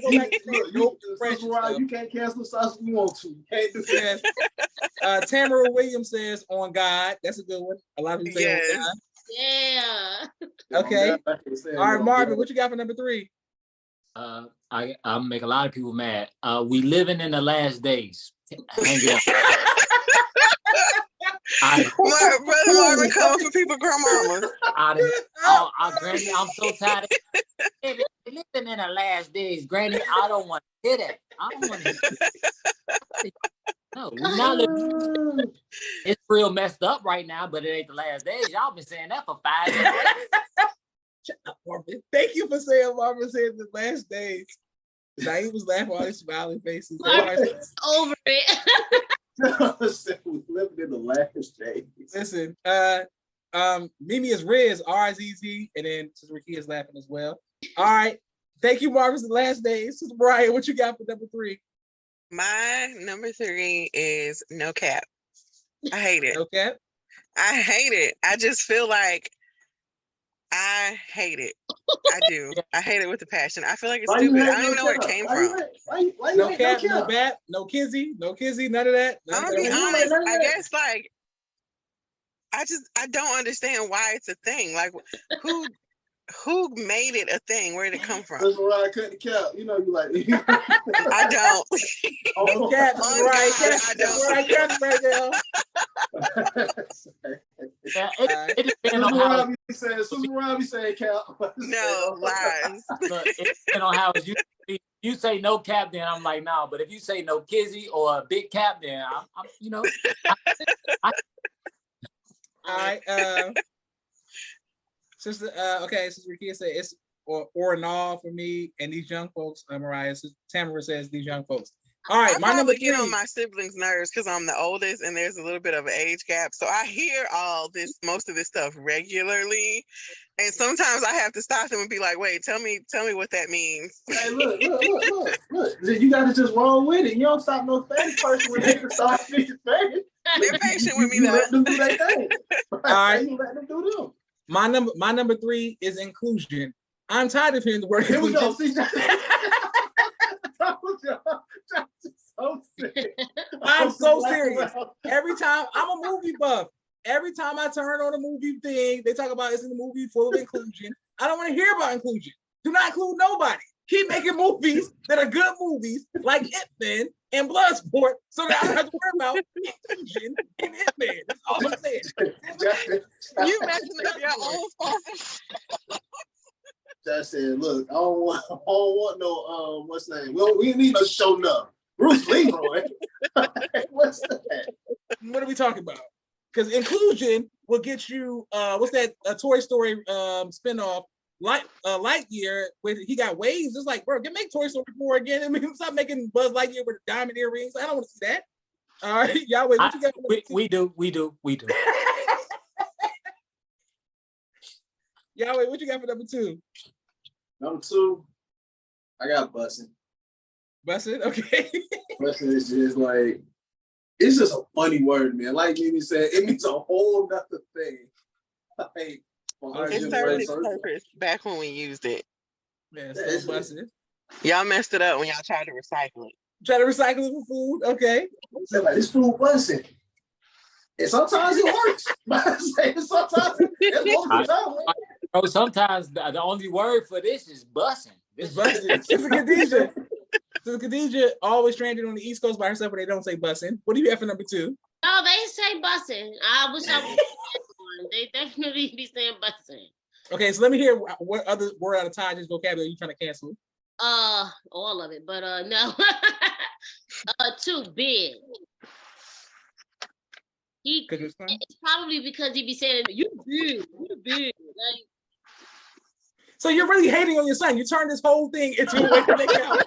go back to you can't cancel the sauce if you want to. You can't do that. Tamara Williams says on God. That's a good one. A lot of people say on God. Yeah. Okay. All right, Marvin, what you got for number 3? I make a lot of people mad. We living in the last days. Hang it up. My brother Marvin coming for people grandmamas. Granny, I'm so tired of living in the last days. Granny, I don't want to hear that. I don't want to hear that. No, we're not living. It's real messed up right now, but it ain't the last days. Y'all been saying that for 5 years. Thank you for saying Marvin said the last days. Now he was laughing all his smiling faces. Over it. We living in the last days. Listen, Mimi is Riz, R-I-Z-Z, and then Sister Rakia is laughing as well. All right. Thank you, Marvin, for the last days. Sister Brian, what you got for number 3? My number 3 is No Cap. I hate it. No Cap? I hate it. I just feel like I hate it. I do. I hate it with a passion. I feel like it's stupid. I don't even know where it came from. No Cap, no Bat, no Kizzy, none of that. I'm gonna be honest. I guess like I don't understand why it's a thing. Like who made it a thing? Where did it come from? That's why I cut the cap. You know, you like. I don't. No Cap, right? I don't. Right, Cap, right now. It depends on how. Susan Robbie said cap. No lies. Look, it depends on how it's used. You say no cap, then I'm like, no. But if you say no Kizzy or a big cap, then I'm you know. All right. Sister Rakia said it's or an all for me and these young folks. Mariah, Tamara says these young folks. All right, I my number probably get on 3. my siblings' nerves because I'm the oldest and there's a little bit of an age gap. So I hear most of this stuff regularly. And sometimes I have to stop them and be like, wait, tell me what that means. Hey, look. You gotta just roll with it. You don't stop no Spanish person when they start speaking Spanish. They're patient with me You though. let them do their thing. All right. You let them do them. My number 3 is inclusion. I'm tired of hearing the word Here we go. inclusion. See, I told you. So sick. I'm so serious. Every time I'm a movie buff. Every time I turn on a movie thing, they talk about it's in the movie full of inclusion. I don't want to hear about inclusion. Do not include nobody. Keep making movies that are good movies like Ip Man and Bloodsport so that I don't have to worry about inclusion in Ip Man. That's all I'm saying. You messing up your own sponsors. Just said, look, I don't want no what's the name? We need no show enough. Bruce Leroy. What's that? What are we talking about? Because inclusion will get you what's that Toy Story spinoff Lightyear where he got waves. It's like, bro, make Toy Story 4 again. I mean, stop making Buzz Lightyear with diamond earrings. I don't want to see that. All right, Yahweh, what you got? We do. Yahweh, what you got for number 2? Number 2, I got Bussin'. Bussin', okay. Bussin' is just like, it's just a funny word, man. Like Mimi said, it means a whole nother thing. Like, it served its purpose back when we used it. Yeah, so bussin'. Y'all messed it up when y'all tried to recycle it. Try to recycle it for food, okay. So like, this food bussin'. And sometimes it works. Sometimes it works. Bro, sometimes the only word for this is bussin'. It's bussin'. Sister Khadijah. Sister Khadijah always stranded on the East Coast by herself where they don't say bussin'. What do you have for number 2? No, they say bussin'. I wish I was one. They definitely be saying bussin'. Okay, so let me hear what other word out of Taj's vocabulary you trying to cancel. All of it, but no. 2, big. It's probably because he be saying, you big. Like, so you're really hating on your son. You turned this whole thing into a way to make out.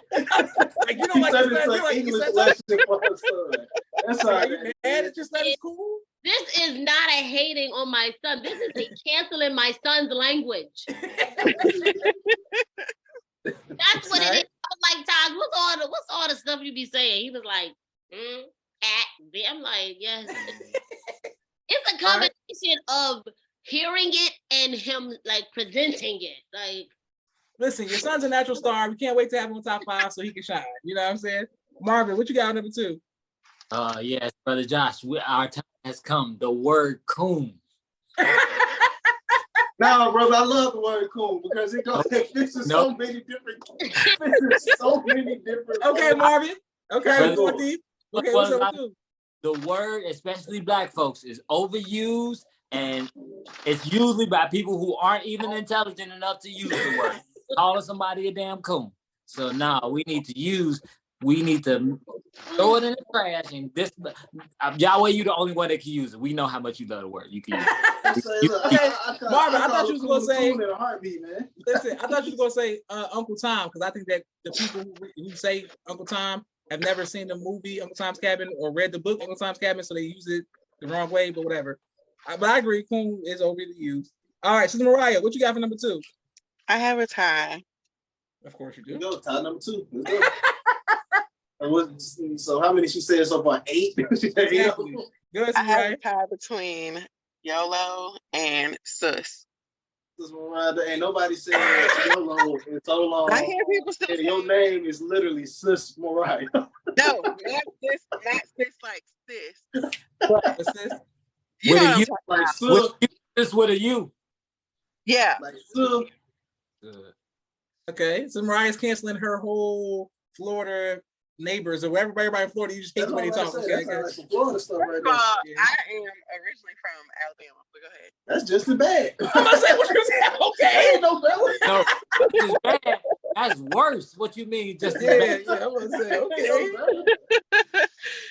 Like you don't like your son. You're like, English lesson for her son. That's all right. You mad at your son? It's cool. This is not a hating on my son. This is a canceling my son's language. That's what it is. I was like, Todd, what's all the stuff you be saying? He was like, cat. I'm like, yes. It's a combination of hearing it and him like presenting it. Like, listen, your son's a natural star. We can't wait to have him on top 5 so he can shine. You know what I'm saying? Marvin, what you got on number 2? Yes, Brother Josh, our time has come. The word coon. No, brother, I love the word coon because it goes so many different. Okay, Marvin. Okay, going deep. Okay, what's up with you? The word, especially Black folks, is overused, and it's usually by people who aren't even intelligent enough to use the word. Calling somebody a damn coon. So now we need to throw it in the trash. And this, Yahweh, you the only one that can use it. We know how much you love the word. You can use it. Marvin, I thought you was gonna say. In a heartbeat, man. Listen, I thought you was gonna say Uncle Tom because I think that the people who say Uncle Tom have never seen the movie Uncle Tom's Cabin or read the book Uncle Tom's Cabin, so they use it the wrong way. But whatever. But I agree, coon is overly used. All right, Sister Mariah, what you got for number 2? I have a tie. Of course you do. Go tie number 2. So how many she said so far? 8. Exactly. Good, I have a tie between YOLO and Sus. Ain't nobody said YOLO in so long. I hear people say your name is literally Sis Mariah. No, not sis like sis. But sis. You know what I'm like Sis with a U. Yeah. Like Sis. Okay, so Mariah's canceling her whole Florida neighbors or everybody in Florida. You just hate the way they talk. Okay, like some Florida stuff right there. I am originally from Alabama, but go ahead. That's just as bad. I'm gonna say what you said. Okay, ain't no better. No, it's bad. That's worse. What you mean? Just yeah, I'm gonna say okay.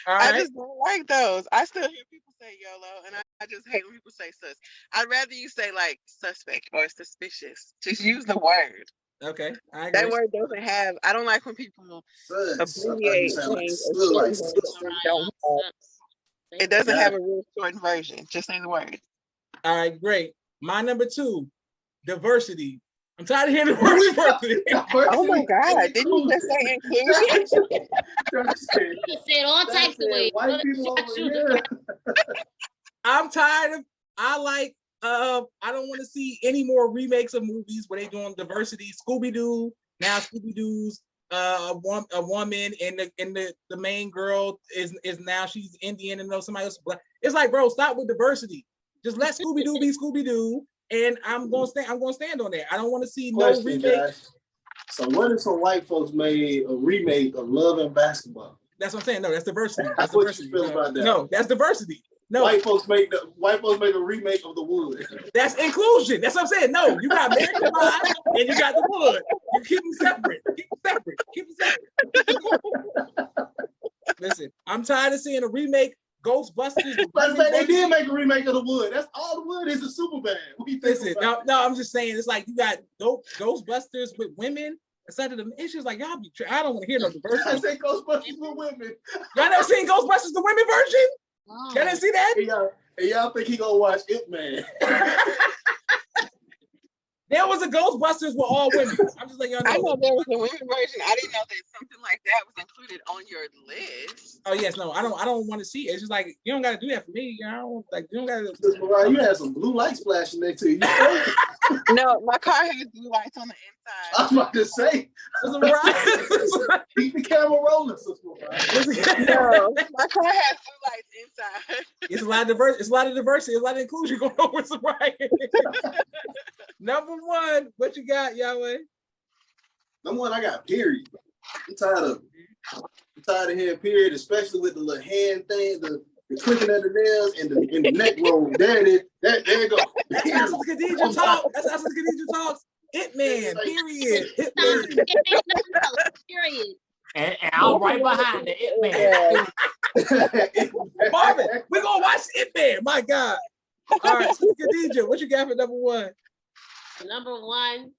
All right. I just don't like those. I still hear people say YOLO, and I just hate when people say sus. I'd rather you say like suspect or suspicious. Just use the word. Okay, I That agree. word doesn't have. I don't like when people Sus. I thought you abbreviate sound like things or sus, like shorten sus. things that don't have. It doesn't Got have a real shortened version. Just say the word. All right, great. My number 2, diversity. I'm tired of hearing the word diversity. Oh my God! Didn't you just say inclusion? You said all types of ways. White people over here. I'm tired of. I don't want to see any more remakes of movies where they doing diversity. Scooby Doo, now Scooby Doo's a woman, and the main girl is now she's Indian and somebody else black. It's like, bro, stop with diversity. Just let Scooby Doo be Scooby Doo, and I'm gonna stand on that. I don't want to see no remake. Josh. So what if some white folks made a remake of Love and Basketball? That's what I'm saying. No, that's diversity. That's What diversity. you feel about that? No, that's diversity. No, White folks make a remake of The Wood. that's inclusion. That's what I'm saying. No, you got American Pie and you got The Wood. You keep them separate. Keep them separate. Listen, I'm tired of seeing a remake. Ghostbusters. They did make a remake of The Wood. That's all The Wood is. A Superbad. Listen, no, I'm just saying. It's like you got Ghostbusters with women instead of the. It's just like y'all be. I don't want to hear no diversity. I say Ghostbusters with women. Y'all never seen Ghostbusters the women version? Oh. Y'all didn't see that? And y'all think he gonna watch Ip Man? There was a Ghostbusters with all women. I'm just letting y'all know. I know there was a women version. I didn't know that something like that was included on your list. Oh yes, no, I don't want to see it. It's just like you don't gotta do that for me. I don't like you don't gotta. Mariah, you had some blue lights flashing next to you. No, my car has blue lights on the I inside. was about to say, Sister Mariah. keep the camera rolling, Sister Mariah. No, my car has blue lights inside. It's a lot of diversity. It's a lot of diversity. It's a lot of inclusion going on with Mariah. Number 1, what you got, Yahweh? Number one, I got period. I'm tired of it. I'm tired of hearing period, especially with the little hand thing, the clicking of the nails and the neck roll. There it is. There you go. That's how Sister Khadijah talks. That's how Sister Khadijah talks. It man, period. It man. Period. And I'm right behind the It Man. Marvin, we're gonna watch It Man. My God. All right, Sister Khadijah, what you got for number 1? Number 1.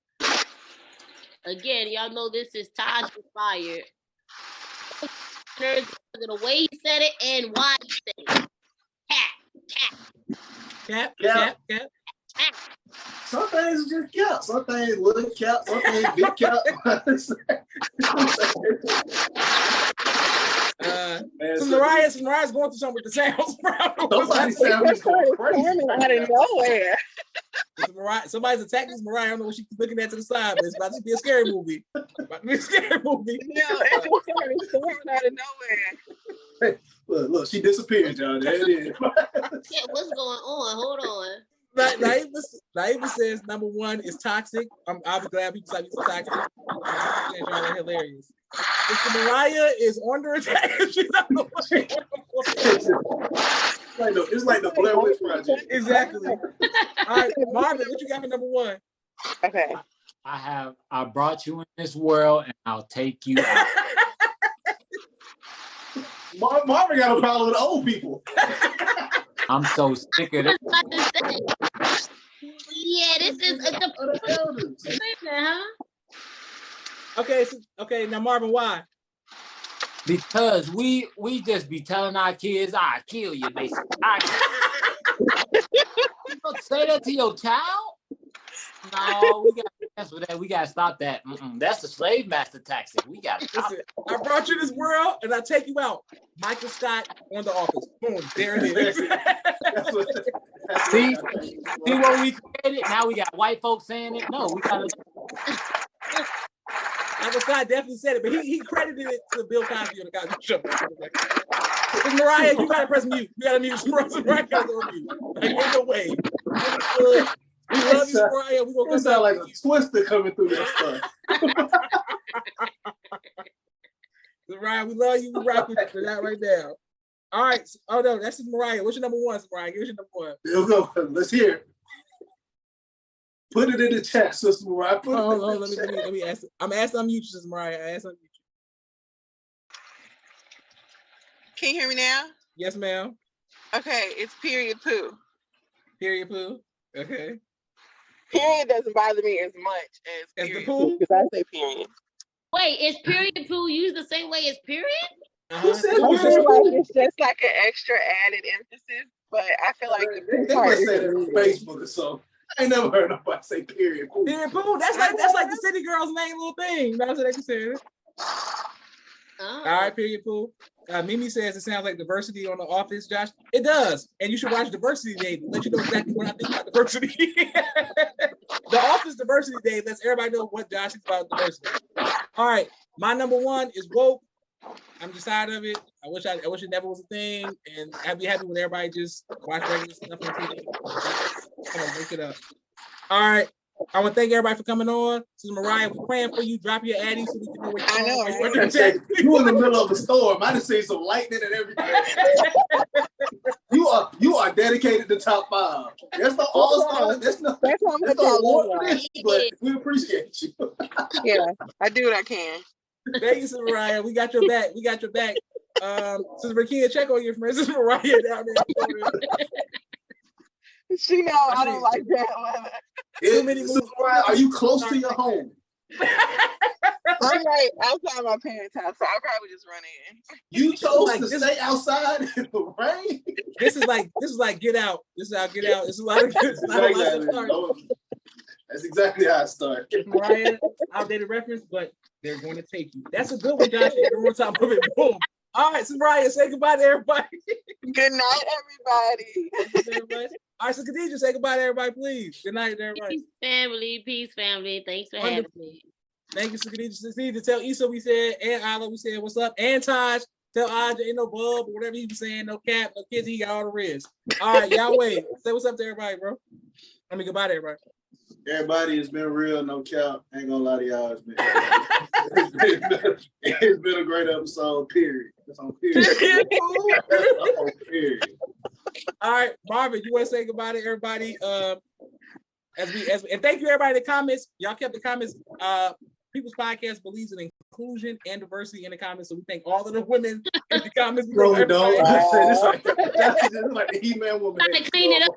Again, y'all know this is Taj was fired. The way he said it and why he said it. Cat. Cap. Some things are just cap. Some things little cap. Some things big cap. Mariah's going through something with the sounds. Somebody said we was going crazy. Out of nowhere. Somebody's attacking Mariah. I don't know what she's looking at to the side, but it's about to be a scary movie. About to be a scary movie. No, it's storming out of nowhere. Look, she disappeared, y'all. There it is. Yeah, what's going on? Hold on. Naiva says number 1 is toxic. I'll be glad people say it's toxic. Y'all are hilarious. Mr. Mariah is under attack. She's not the It's like the Blair Witch Project. Exactly. All right, Marvin, what you got for number 1? Okay. I brought you in this world and I'll take you out. Marvin got a problem with old people. I'm so sick of it. Yeah, this is The elders. huh? Okay, now Marvin, why? Because we just be telling our kids, I kill you, basically. You don't say that to your child? No, we got to mess with that. We got to stop that. That's the slave master tactic. We got to stop. Listen, I brought you this world and I take you out. Michael Scott on The Office. Boom, there it is. See what we created? Now we got white folks saying it. No, we got to. Michael Scott definitely said it, but he credited it to Bill Cosby on the Cosby Show. Because Mariah, you gotta press mute. You gotta mute. Mariah gotta go mute. Like, ain't no way. We love you, Mariah. We gonna It sound like a twister coming through that stuff. Mariah, we love you. We rock with you for that right now. All right. Oh no, that's Mariah. What's your number 1, Mariah? Give us your number 1. There we go. Let's hear it. Put it in the chat, Sister Mariah. Let me ask. I'm asking unmute you, Sister Mariah. I asked unmute you. Can you hear me now? Yes, ma'am. Okay, it's period poo. Period poo. Okay. Period doesn't bother me as much as the period poo? because I say period. Wait, is period poo used the same way as period? Who said I period feel like poo? it's just like an extra added emphasis, but I feel like the poo They part must is say that on Facebook or something. I ain't never heard nobody say period poo. Period poo. That's like the city girl's main little thing. That's what they consider it. Oh. All right, period poo. Mimi says it sounds like diversity on The Office, Josh. It does. And you should watch Diversity Day to let you know exactly what I think about diversity. The Office Diversity Day lets everybody know what Josh thinks about diversity. All right. My number one is woke. I'm just tired of it. I wish it never was a thing. And I'd be happy when everybody just watch regular stuff on TV. Come on, wake it up. All right. I want to thank everybody for coming on. This is Mariah. We're praying for you. Drop your addy so we can know what I know, right? You in the middle of a storm. I just seen some lightning and everything. You are dedicated to top 5. That's the all-star. That's no award for this, but we appreciate you. Yeah, I do what I can. Thank you, Sister Mariah. We got your back. Sister Rakia, check on your friend. Sister Mariah down there. She know I don't like that weather. Too many moves. Are you close to your home? I'm right outside my parents' house, so I'll probably just run in. You chose to stay outside in the rain? This is like Get Out. This is how Get Out. It's a lot of good. That's exactly how it started. Mariah, outdated reference, but they're going to take you. That's a good one, Josh. You're on top of it. Boom. All right, so Mariah, say goodbye to everybody. Good night, everybody. All right, so Khadijah, say goodbye to everybody, please. Good night, everybody. Peace, family. Thanks for having me. Thank you, so Khadijah. Tell Issa we said, and Isla we said, what's up? And Taj, tell Aja, ain't no bub or whatever he was saying, no cap, no kids, he got all the riz. All right, y'all wait. Say what's up to everybody, bro. Let me goodbye to everybody. Everybody, it's been real, no cap. Ain't gonna lie to y'all, it's been a great episode, period. It's on period. All right, Marvin, you want to say goodbye to everybody? And thank you everybody in the comments. Y'all kept the comments. People's Podcast believes in inclusion and diversity in the comments, so we thank all of the women in the comments. Bro, don't. It's like the He-Man woman. I clean it up.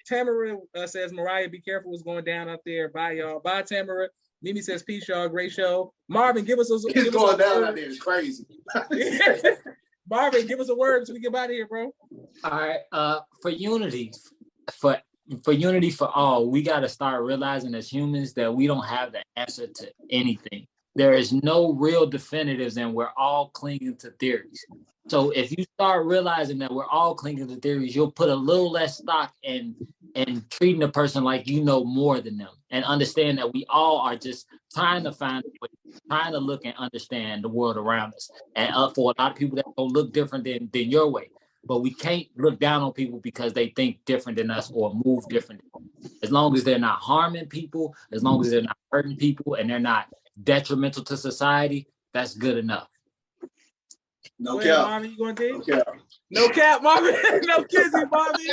Tamara says, Mariah, be careful what's going down out there. Bye, y'all. Bye, Tamara. Mimi says, peace, y'all. Great show. Marvin, give us a It's going down out there. It's crazy. Marvin, give us a word so we get out of here, bro. All right. For unity, for unity for all, we got to start realizing as humans that we don't have the answer to anything. There is no real definitives, and we're all clinging to theories. So if you start realizing that we're all clinging to theories, you'll put a little less stock in treating a person like you know more than them, and understand that we all are just trying to find a way, trying to look and understand the world around us. And for a lot of people that don't look different than your way. But we can't look down on people because they think different than us or move different. As long as they're not harming people, as long as they're not hurting people, and they're not detrimental to society, that's good enough. No cap. Mommy, you going to No cap. No cap, mommy. No kissing, mommy.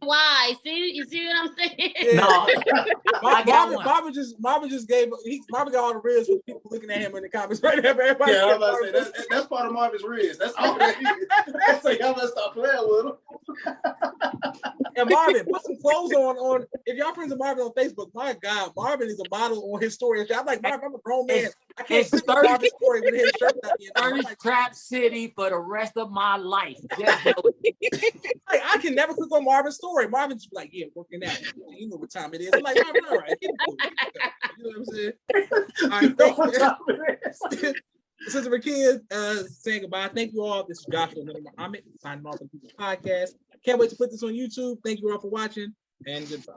Why? See, you see what I'm saying? Yeah. No, Marvin just gave. Marvin got all the riz for people looking at him in the comments right now. Everybody, yeah, I'm about to say that's part of Marvin's riz. That's all that is. So y'all better stop playing with him. And Marvin, put some clothes on. If y'all friends of Marvin on Facebook, my God, Marvin is a model on his story. I'm like, Marvin, I'm a grown man. I can't sit with Marvin's story with his shirt out there. Like, Trap City for the rest of my life. Like, I can never click on Marvin's story. Marvin's like, yeah, working out. You know what time it is. I'm like, Marvin, all right. You know what I'm saying? All right, Sister Rakia saying goodbye. Thank you all. This is Joshua Muhammad signing off on the People's Podcast. Can't wait to put this on YouTube. Thank you all for watching, and goodbye.